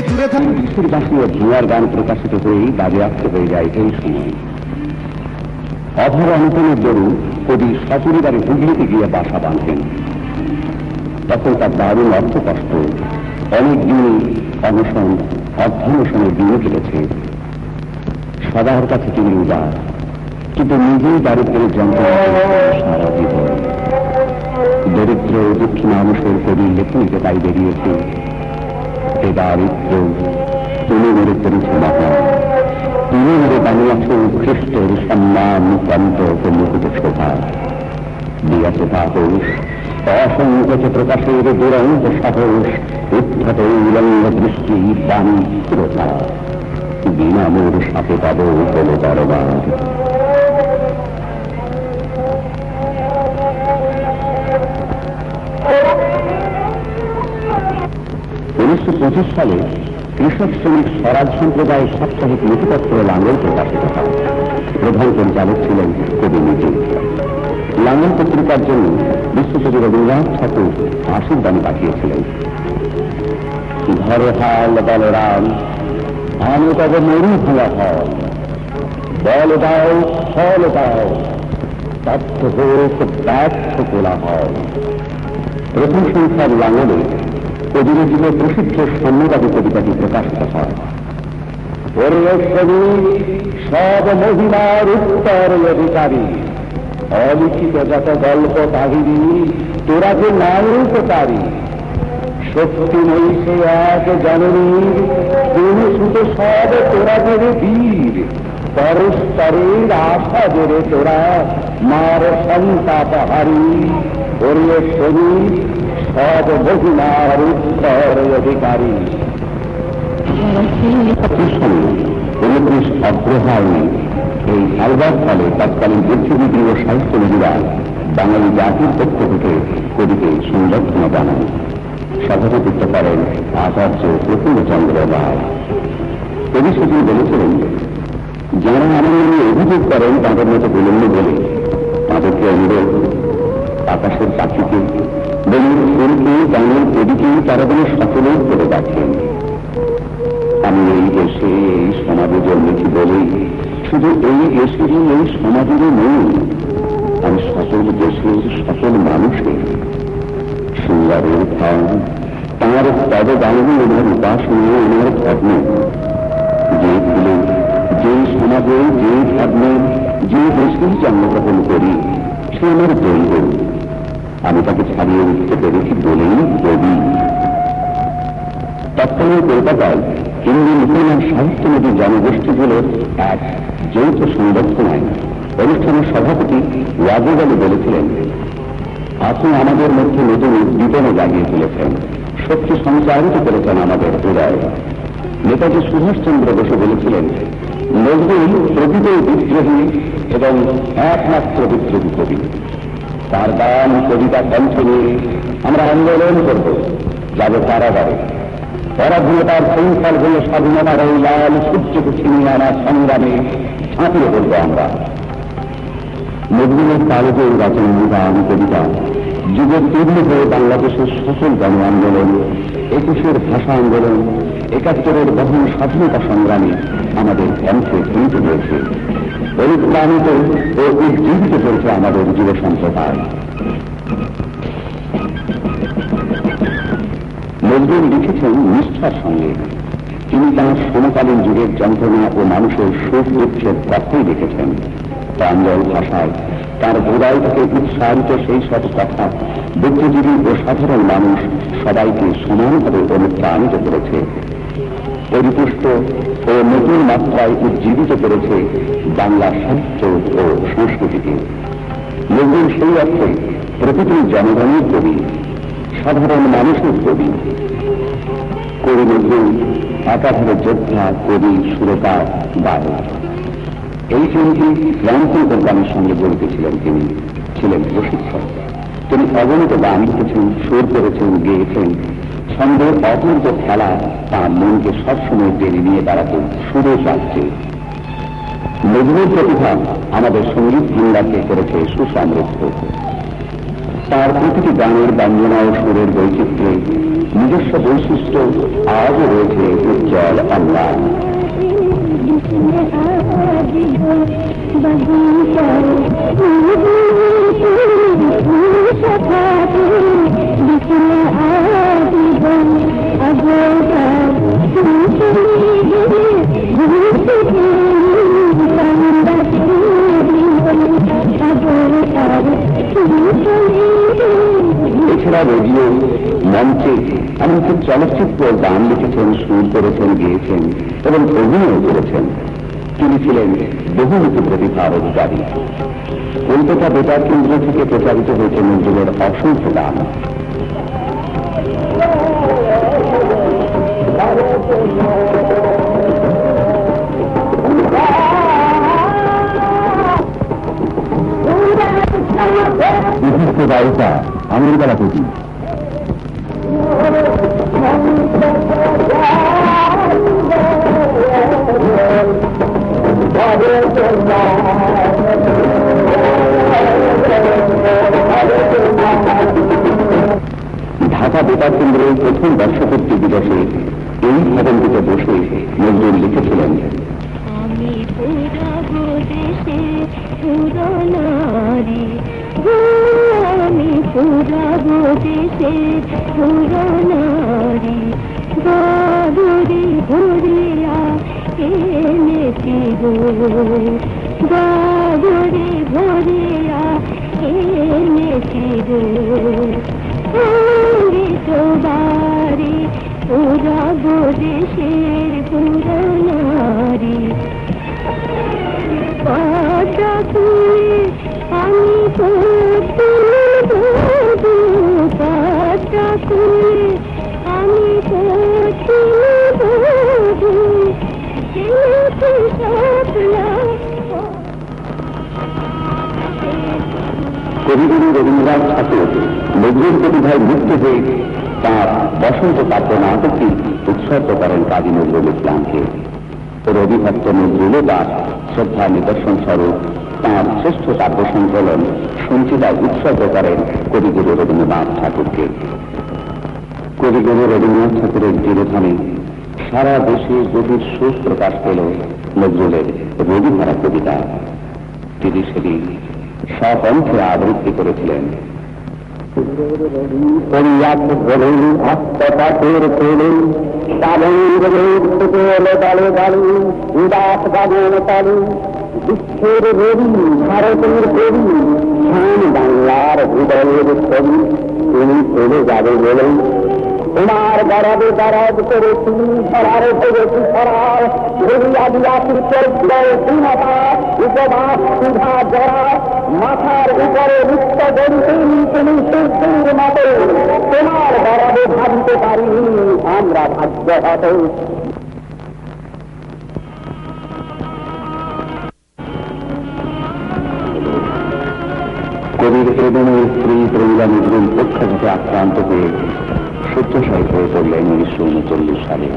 দূরে থাকা বিশ্বের বাসী ও ভুয়ার গান প্রকাশিত হয়েই বাজেয়াপ্ত হয়ে যায় এই সময়। অভাব অনটনের দরুন কবি সপরিবারে হুগলিতে গিয়ে বাসা বাঁধেন। তখন তার দারুণ অর্থকষ্ট, অনেক দিনই অনশন অর্ধানশনের দিনও কেটেছে। সবার কাছে তিনি উদার, কিন্তু নিজেই দারিদ্রের যন্ত্রণা সারা জীবন। দরিদ্র দুঃখী মানুষের কবির লেখনীতে তাই বেরিয়েছে, হে দারিদ্র তুমি মেরে করেছ মহান, তুমি মেরে বানিয়েছ খ্রিস্টের সম্মান প্রান্ত ও মুকুট শোভা, দিয়াছ সাহস অসংখ্য প্রকাশের দুরন্ত সাহস, উদ্ধত উলঙ্গ দৃষ্টি বাণী স্থিরতা। বিনামূর সাথে পাব কোনো দরবার। 1925 সালে কৃষক শ্রমিক স্বরাজ সম্প্রদায়ের সাপ্তাহিক নথিপত্র লাঙ্গল প্রকাশিত হয়। প্রধান পরিচালক ছিলেন কবি নিজে। লাঙ্গল পত্রিকার জন্য বিশ্বকবি রবীন্দ্রনাথ ঠাকুর আশীর্বাণী পাঠিয়েছিলেন। ঘরে হাল বলরাম আমি তবে মরু ভাঙা ফল, বল দাও ফল দাও তথ্য হোক ব্যর্থ কোলাহল। প্রথম সংখ্যার লাঙ্গলে কবি নজরুলের প্রসিদ্ধ সাম্যবাদী কবিতাটি প্রকাশিত হয়। সব মহিলার উত্তর অধিকারী, অলিখিত যত গল্প কাহিনী তোরা যে নায়ককারী, শক্তি নই সে এক জননীর কোন সুতো সব তোরা জেরে বীর, পরস্পরের আশা জেরে তোরা মার সন্তাপ হারি। ওরে শনি সব মহিলার উত্তর অধিকারী। 29 অগ্রহায়ণে এই আলবার ফলে তৎকালীন বুদ্ধিজীবী ও সাহিত্যবিদরা বাঙালি জাতির পক্ষ থেকে কবিকে সংবর্ধনা জানান। সভাপতিত্ব করেন আচার্য প্রফুল্লচন্দ্র রায়। কবি সেদিন বলেছিলেন, যারা আমার নামে অভিযোগ করেন তাদের মতো বিলম্ব বলে তাদেরকে অনুরোধ, আকাশের পাখিকে বলির ফুলকে গানের কবিকে তারা যেন সকলেই করে দেখেন। আমি এই দেশে এই সমাজে জন্মেছি বলেই শুধু এই দেশেরই এই সমাজেরই নই, আমি সকল দেশের সকল মানুষের সুন্দরের ভাব তাঁর পদগামী ওনার উপাসনা ওনার ধর্ম। যে ফুলে যে সমাজে যে ধর্মে যে দেশেই জন্মগ্রহণ করি সে আমার দৈব, আমি তাকে ছাড়িয়ে উঠতে পেরেছি বলেই কবি। তৎকালীন কলকাতায় হিন্দু মুসলমান সাহিত্য নদী জনগোষ্ঠীগুলোর এক যৌথ সংবর্ধনায় অনুষ্ঠানের সভাপতি ওয়াজেদ আলী বলেছিলেন, আপনি আমাদের মধ্যে নতুন উদ্দীপনা জাগিয়ে তুলেছেন, শক্তি সঞ্চারিত করেছেন আমাদের হৃদয়ে। নেতাজি সুভাষচন্দ্র বসু বলেছিলেন, নজরুল প্রকৃত বিদ্রোহী এবং একমাত্র বিদ্রোহী কবি। তার গান কবিতা কণ্ঠ নিয়ে আমরা আন্দোলন করব, যাব কারাগারে। পরাধীনতার শৃঙ্খল হয়ে স্বাধীনতার ওই লাল সূর্যকে ছিনিয়ে আনা সংগ্রামে ঝাঁপিয়ে পড়ব আমরা। নজরুলের কালেজের রচনা গান কবিতা যুগের তীব্র হয়ে বাংলাদেশের সকল গণ আন্দোলন, 21-এর ভাষা আন্দোলন, 71-এর বহু স্বাধীনতা সংগ্রামে আমাদের কণ্ঠে ধ্বনিত হয়েছে, অনুপ্রাণিত ও উজ্জীবিত করেছে আমাদের যুব সম্প্রদায়। নজরুল লিখেছেন নিষ্ঠার সঙ্গে। তিনি তাঁর সমকালীন যুগের যন্ত্রণা ও মানুষের সুখ দুঃখের কথাই লিখেছেন। প্রাঞ্জল ভাষায় তার হৃদয় থেকে উৎসাহিত সেই সব কথা বুদ্ধিজীবী ও সাধারণ মানুষ সবাইকে সমানভাবে অনুপ্রাণিত করেছে, পরিপুষ্ট ও নতুন মাত্রায় উজ্জীবিত করেছে বাংলা সাহিত্য ও সংস্কৃতিকে। নজরুল সেই অর্থে প্রকৃতির জনগণের কবি, সাধারণ মানুষের কবি। কবি নজরুল একাধারে যোদ্ধা, কবি, সুরকার, গায়ক। এই তিনটি গ্রামীণ কোম্পানির সঙ্গে জড়িত ছিলেন। তিনি ছিলেন প্রশিক্ষক। তিনি অগণিত গান লিখেছেন, সুর করেছেন, গেয়েছেন। ছন্দের অপূর্ব খেলা তাঁর মনকে সবসময় টেনে নিয়ে বেড়াতে সুরে যাচ্ছে। নজরুল প্রতিভা আমাদের সঙ্গীত ভাণ্ডারকে করেছে সুসমৃদ্ধ। তার প্রতিটি গানের ব্যঞ্জনা ও সুরের বৈচিত্র্যে নিজস্ব বৈশিষ্ট্য আজও রয়েছে উজ্জ্বল অম্লান। এছাড়া রেডিও, মঞ্চে, এমনকি চলচ্চিত্র গান লিখেছেন, সুর করেছেন, গেয়েছেন এবং অভিনয় করেছেন। তিনি ছিলেন বহুমুখী প্রতিভার অধিকারী। কলকাতা বেতার কেন্দ্র থেকে প্রচারিত হয়েছে নজরুলের অসংখ্য গান। বায়ুটা আমার বেলা কবি ঢাকা বেতার কেন্দ্রের প্রথম বর্ষপূর্তি দিবসে এই ভবনটিতে বসে নজরুল লিখেছিলেন, আমি পুরাবো দেশে পুরনারি, আমি পুরাবো দেশে পুরনারি, বাদুরি ভরিয়া এনেছি গো, বাদুরি ভরিয়া এনেছি গো, বাড়ি পুরাবো দেশের পুরনারি, পাটা তুলে আমি পড়তুম বধূ, পাটা তুলে আমি পড়তুম বধূ, কবিগুরু রবীন্দ্রনাথ ঠাকুর নজরুল প্রতিভায় মুক্ত হয়ে তাঁর বসন্ত কাব্য নাটকটি উৎসর্গ করেন কাজী নজরুল ইসলামকে। রবিভক্ত নজরুলও তার শ্রদ্ধা নিদর্শন স্বরূপ তাঁর শ্রেষ্ঠ কাব্য সংকলন সঞ্চিতায় উৎসর্গ করেন কবিগুরু রবীন্দ্রনাথ ঠাকুরকে। কবিগুরু রবীন্দ্রনাথ ঠাকুরের জীবনে সারা দেশে গভীর শোক প্রকাশ পেল নজরুলের রবিধারা কবিতা। তিনি সেদিন স্বকণ্ঠে আবৃত্তি করেছিলেন, বিশ্বের রবি ভারতের কবি বাংলার হৃদয়ের ছবি তুমি চলে যাবে বলে তোমার গরবে গরব করেছি, ধরার করেছি সরার যদি আদিবাসী চর্যা উপবাস সুধা জরা মাথার উপরে মুক্ত গরিতেন তুমি সূর্যের মতো, তোমার গরবে ভাবিতে পারিনি আমরা ভাগ্য হত। কবির প্রেমের স্ত্রী প্রমীলা নজরুল পক্ষাঘাতে আক্রান্ত হয়ে শয্যাশায়ী হয়ে পড়লেন 1939 সালে।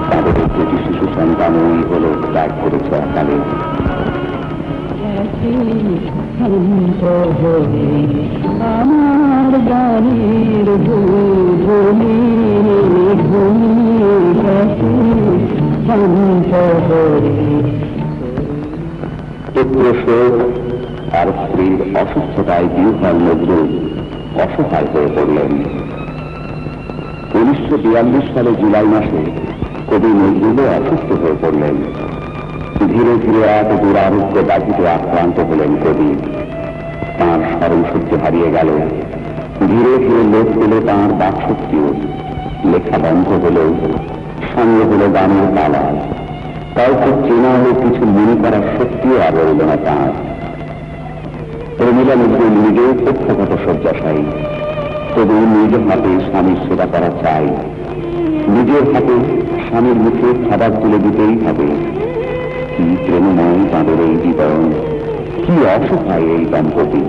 তাদের দুটি শিশু সন্তানই হল ত্যাগ করেছে অকালে। আমার গানের ভূমি পুত্র শোক আর স্ত্রীর অসুস্থতায় বিহ্বল নজরুল অসহায় হয়ে পড়লেন। 1942 সালে জুলাই মাসে কবি নজরুলও অসুস্থ হয়ে পড়লেন। ধীরে ধীরে এক দুরারোগ্য ব্যাধিতে আক্রান্ত হলেন কবি। তাঁর স্মরণশক্তি হারিয়ে গেল। ধীরে ধীরে লোপ পেল তাঁর বাকশক্তিও। লেখা বন্ধ হল, সঙ্গে হল গানের তালা। কাউকে চেনা হলে কিছু মনে করার শক্তিও আর রইল না তাঁর। প্রমীলা নজরুল নিজেও পক্ষাঘাত শয্যাশায়ী। তবু নিজ হাতে স্বামীর সেবা করা চাই, নিজের হাতে স্বামীর মুখে খাবার তুলে দিতেই হবে। কি প্রেমময় তাঁদের এই জীবন, কি অসহায় এই দম্পতি।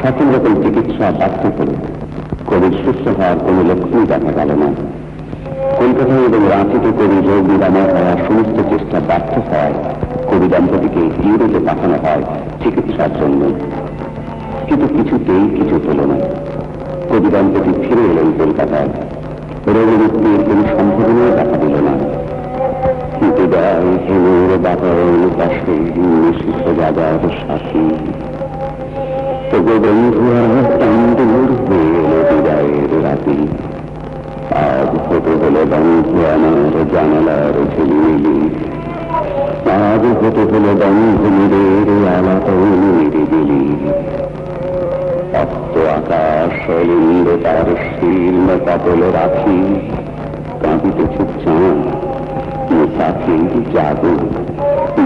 সকল রকম চিকিৎসা ব্যর্থ হল। কবির সুস্থ হওয়ার কোন লক্ষণই দেখা গেল না। কলকাতায় এবং রাঁচিতে কবি রোগ নিরাময় হওয়ার সমস্ত চেষ্টা ব্যর্থ হয়। কবি দম্পতিকে ইউরোপে পাঠানো হয় চিকিৎসার জন্য, কিন্তু কিছুতেই কিছু হল না। কবি দম্পতি ফিরে এলেন কলকাতায়। রোগমুক্তির কোন সম্ভাবনাও দেখা দিল না। বিদায় হেমুর বাতায়ন পাশে নিষিদ্ধ যাবার সাথী, তবু বন্ধু আর টান্দুর হয়ে এলো বিদায়ের রাতি। আজ হতে হলো বন্ধু আমার জানালার ঝিলিমিলি, আজ হতে হলো বন্ধু নিরের আলাপ নিরিবিলি। অস্ত আকাশ লিঙ্গ তার শীর্ণ কপল রাখি, কাঁপিতেছে চাঁদ মুসাফির জাদু,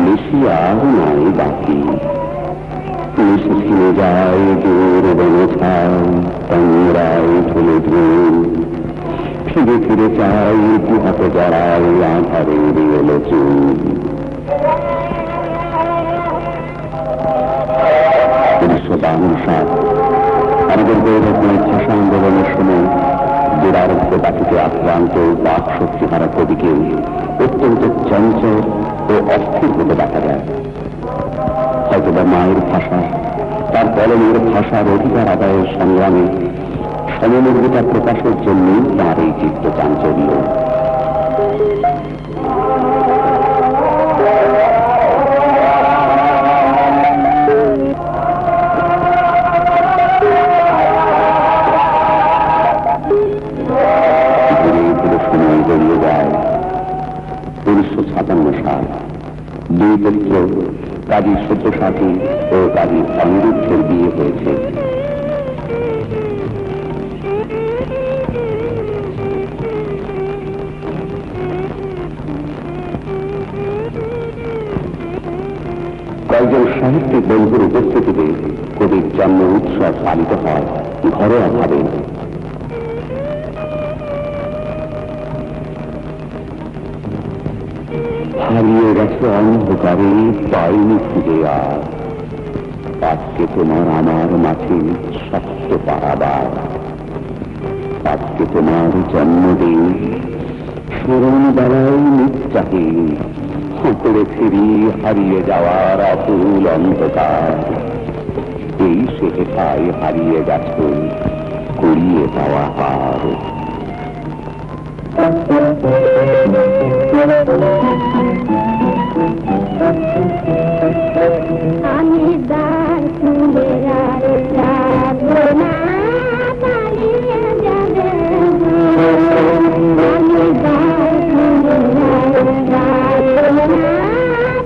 নিশি আর নাই বাকি। নিশি ছিনে যায় দূর বনছায়, তন্দ্রায় ঝুলে ঝুল, ফিরে ফিরে চাই হাতে জড়াই আধারে এলো চুল। 1952 আমাদের গৌরবময় ভাষা আন্দোলনের সময় দুরারোগ্য বাতিতে আক্রান্ত বাক শক্তিহারা কবিকে অত্যন্ত চঞ্চল ও অস্থির হতে দেখা যায়। হয়তোবা মায়ের ভাষা, তার কলমের ভাষার অধিকার আদায়ের সংগ্রামে সমমর্যাদা প্রকাশের জন্য তাঁর এই চিত্ত চাঞ্চল্য। সময় গড়িয়ে যায় 1957 সাল। দুই পুত্র কাজী সব্যসাচী ও কাজী অনিরুদ্ধের বিয়ে হয়েছে। কয়েকজন সাহিত্যিক বন্ধুর উপস্থিতিতে কবির জন্ম উৎসব পালিত হয় ঘরোয়া ভাবে। হারিয়ে গেছে অন্ধকারে পাইনি খুঁজে আর, আজকে তোমার আমার মাঝে শক্ত পারাবার। আজকে তোমার জন্মদিন, স্মরণ বেলায় নিচ্চাহে করে ফিরি হারিয়ে যাওয়ার অতুল অন্ধকার। এই শেখায় হারিয়ে গেছে করিয়ে পাওয়া হার। আমি দ্বার খুলে রাখবো না, পালিয়ে যাবে। আমি দ্বার খুলে রাখবো না,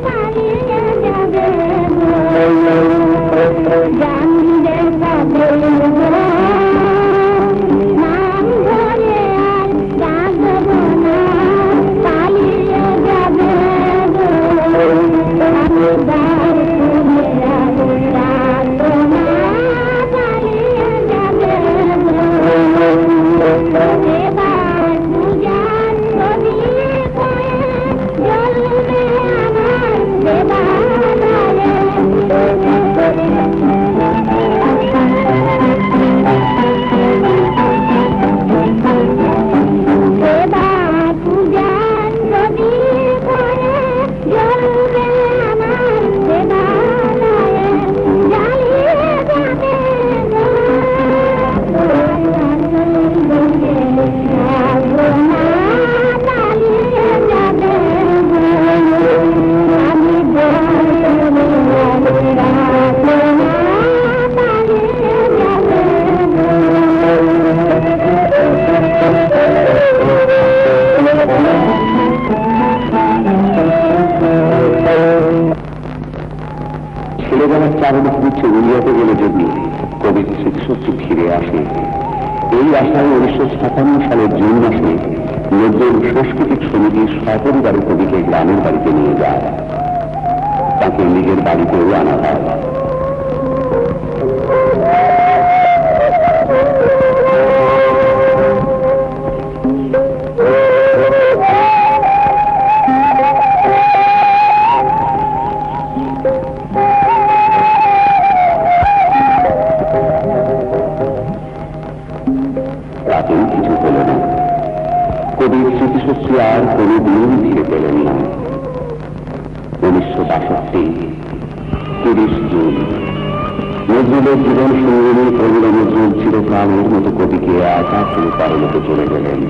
পালিয়ে যাবে। জানবে পাবে নাম ধরে আর জাগবো না, পালিয়ে যাবে। আমি দ্বার খুলে রাখবো না, পালিয়ে যাবে। এবার পূজার ছবি করে জ্বলবে আমার দেবালয়ে। এবার পূজার ছবি করে জ্বলবে আমার দেবালয়ে। জ্বালিয়ে যাবে রাখবো না, পালিয়ে যাবে। আমি দ্বার খুলে রাখবো না, পালিয়ে যাবে। ছেলেবেলার চারণের গুচ্ছে উড়িয়াতে গেলে যদি কবির স্মৃতিশক্তি ফিরে আসে, এই আশায় 1957 সালের জুন মাসে নজরুল সাংস্কৃতিক সমিতির সপরিবারে কবিকে গ্রামের বাড়িতে নিয়ে যায়। তাকে নিজের বাড়িতেও আনা হয়। তাতেও কিছু হল না। কবির স্মৃতিশক্তি আর কোনদিন ফিরে পেলেন না। 1962 30 জুন নজরুলের জীবন সঙ্গিনী কবি নজরুল চিরকালের মতো কবিকে একা ফেলে পরলোকে চলে গেলেন।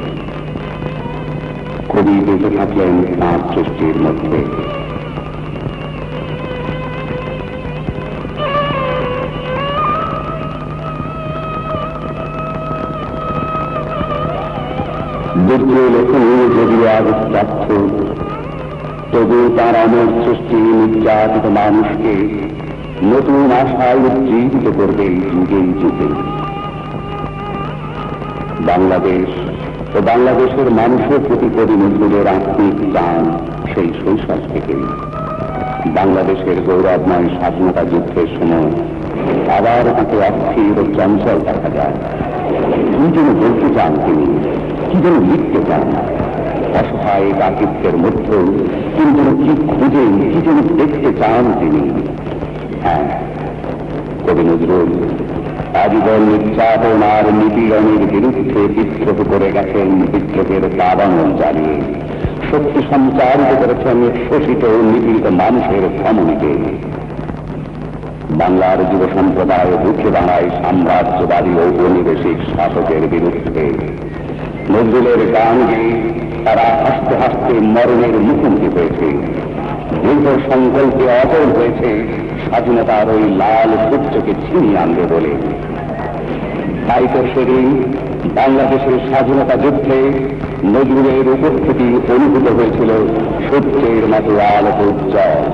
কবি বেঁচে থাকলেন তাঁর সৃষ্টির মধ্যে। দুর্গ লেখনী যদিও আজ তথ্য, তবু তার অমর সৃষ্টি নির্যাতিত মানুষকে নতুন আশায় উজ্জীবিত করবে যুগে যুগে। বাংলাদেশ ও বাংলাদেশের মানুষের প্রতি কবি নজরুলের আত্মিক টান সেই শৈশব থেকেই। বাংলাদেশের গৌরবময় স্বাধীনতা যুদ্ধের সময় আবার তাকে অস্থির ও চঞ্চল দেখা যায়। কি যেন বলতে চান তিনি, কি যেন লিখতে চান। অসহায় একাকিত্বের মধ্যেও কিন্তু কি খুঁজে, কি যেন দেখতে চান তিনি। হ্যাঁ, কবি নজরুল আজীবন নির্যাতন আর নিপীড়নের বিরুদ্ধে বিদ্রোহ করে গেছেন বিদ্রোহের দাবানল জ্বালিয়ে। শক্তি সঞ্চারিত করেছেন শোষিত নিপীড়িত মানুষের ধমনীতে। বাংলার যুব সম্প্রদায় রুখে দাঁড়ায় সাম্রাজ্যবাদী ঔপনিবেশিক শাসকের বিরুদ্ধে। নজরুলের গান গেয়ে তারা হাসতে হাসতে মরণের মুখোমুখি হয়েছে। দীর্ঘ সংকল্পে অটল হয়েছে স্বাধীনতার ওই লাল সূর্যকে ছিনিয়ে আনবে বলে। তাই তো সেদিন বাংলাদেশের স্বাধীনতা যুদ্ধে নজরুলের উপস্থিতি অনুভূত হয়েছিল সূর্যের মতো আলোক উজ্জ্বল।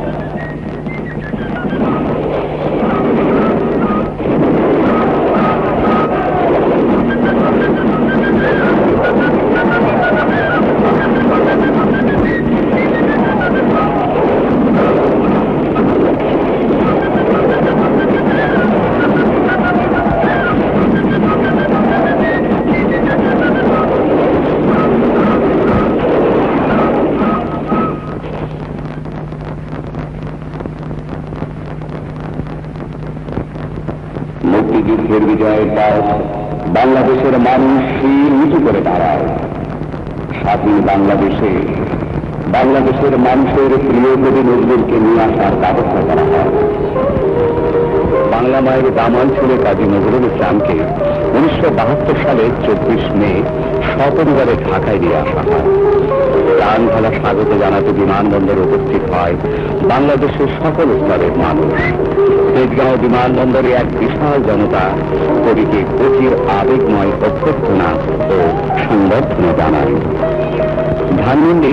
মুক্তিযুদ্ধের বিজয়ের পর বাংলাদেশের মানুষ শির উঁচু করে দাঁড়ায়। স্বাধীন বাংলাদেশের মানুষের প্রিয় কবি নজরুলকে নিয়ে আসার ব্যবস্থা করা হয়। বাংলা মায়ের দামাল ছেলে কাজী নজরুল ইসলামকে 1972 সালে 24 মে সপরিবারে ঢাকায় নিয়ে আসা হয়। প্রাণ ঢালা স্বাগত জানাতে বিমানবন্দরে উপস্থিত হয় বাংলাদেশের সকল স্তরের মানুষ। তেজগাঁও বিমানবন্দরে এক বিশাল জনতা কবিকে গভীর আবেগময় অভ্যর্থনা ও সংবর্ধনা জানায়। ধানমন্ডি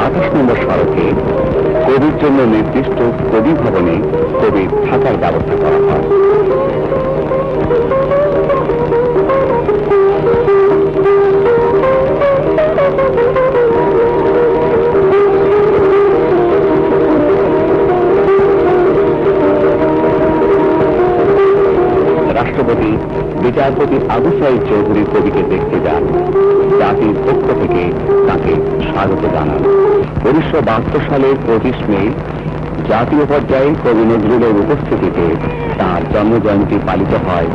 28 নম্বর সড়কে কবির জন্য নির্দিষ্ট কবি ভবনে কবির থাকার ব্যবস্থা করা হয়। রাষ্ট্রপতি বিচারপতি আবু সাঈদ চৌধুরী কবিকে দেখতে যান। জাতির পক্ষ থেকে তাকে স্বাগত জানান। 1972 সালের 25 মে জাতীয় পর্যায়ে কবি নজরুলের উপস্থিতিতে তাঁর জন্মজয়ন্তী পালিত হয়।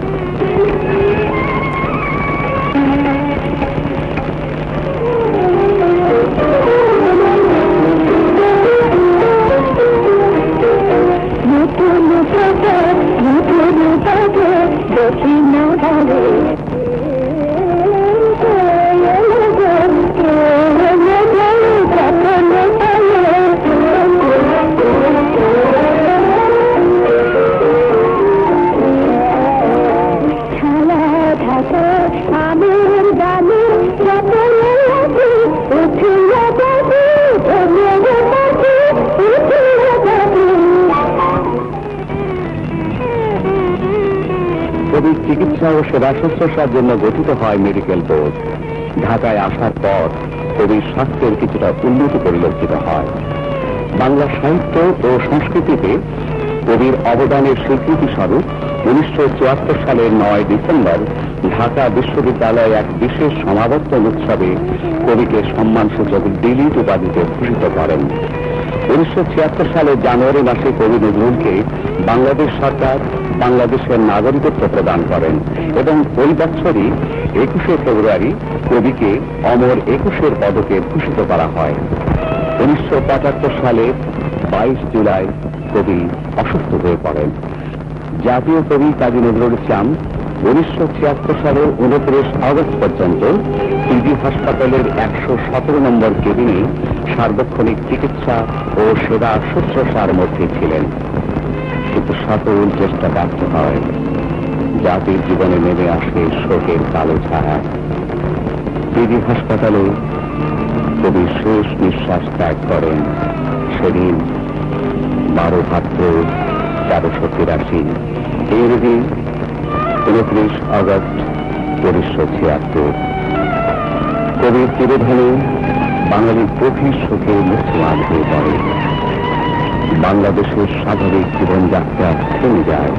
কবির চিকিৎসা ও সেবা শুশ্রূষার জন্য গঠিত হয় মেডিকেল বোর্ড। ঢাকায় আসার পর কবির স্বাস্থ্যের কিছুটা উন্নতি পরিলক্ষিত হয়। বাংলা সাহিত্য ও সংস্কৃতিতে কবির অবদানের স্বীকৃতি স্বরূপ 1974 সালের 9 ডিসেম্বর ঢাকা বিশ্ববিদ্যালয়ে এক বিশেষ সমাবর্তন উৎসবে কবিকে সম্মানসূচক ডিলিট উপাধিতে ভূষিত করেন। 1976 সালের জানুয়ারি মাসে কবি নজরুলকে বাংলাদেশ সরকার বাংলাদেশের নাগরিকত্ব প্রদান করেন এবং ওই বছরই 21শে ফেব্রুয়ারি কবিকে অমর 21-এর পদকে ভূষিত করা হয়। 1975 সালের 22 জুলাই কবি অসুস্থ হয়ে পড়েন। জাতীয় কবি কাজী নজরুল ইসলাম 1976 সালের 29 আগস্ট পর্যন্ত পিজি হাসপাতালের 117 নম্বর কেবিনে সার্বক্ষণিক চিকিৎসা ও সেবা শুশ্রূষার মধ্যে ছিলেন। কিন্তু সকল চেষ্টা ব্যর্থ হয়। জাতির জীবনে নেমে আসে শোকের কালো ছায়া। পিজি হাসপাতালে কবি শেষ নিঃশ্বাস ত্যাগ করেন সেদিন 12 ভাদ্র 1383। এর দিন 29 আগস্ট 1976। কবির তিরোধানে বাঙালির গভীর শোকে মুসলমান হয়ে পড়ে। বাংলাদেশের স্বাভাবিক জীবনযাত্রা থেমে যায়।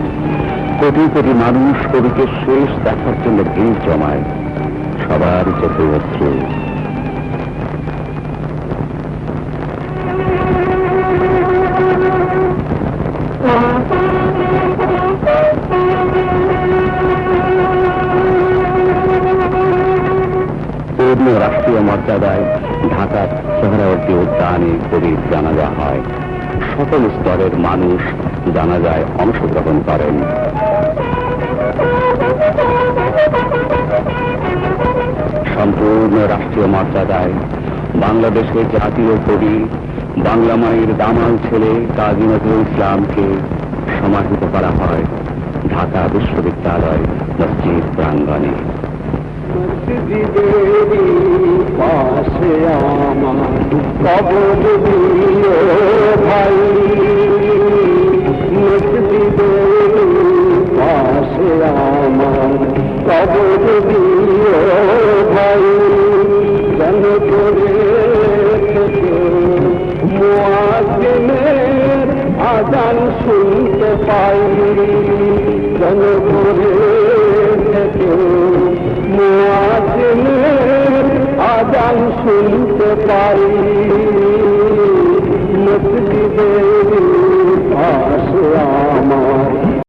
কোটি কোটি মানুষ কবিকে শেষ দেখার জন্য ভিড় জমায়। সবার চোখে অশ্রু। রাষ্ট্রীয় মর্যাদায় ঢাকার সোহরাওয়ার্দী উদ্যানে কবির জানাজা হয়। সকল স্তরের মানুষ জানাজায় অংশগ্রহণ করেন। সম্পূর্ণ রাষ্ট্রীয় মর্যাদায় বাংলাদেশের জাতীয় কবি বাংলা মায়ের দামাল ছেলে কাজী নজরুল ইসলামকে সমাহিত করা হয় ঢাকা বিশ্ববিদ্যালয় মসজিদ প্রাঙ্গণে। পাশে আমার কবর দিও ভাই, মসজিদের পাশে আমার কবর দিও ভাই, যেন করে থেকে মুয়াজ্জিনের আযান শুনতে পাই, যেন করে থেকে মুয়াজ্জিনের আযান শুনতে পাই।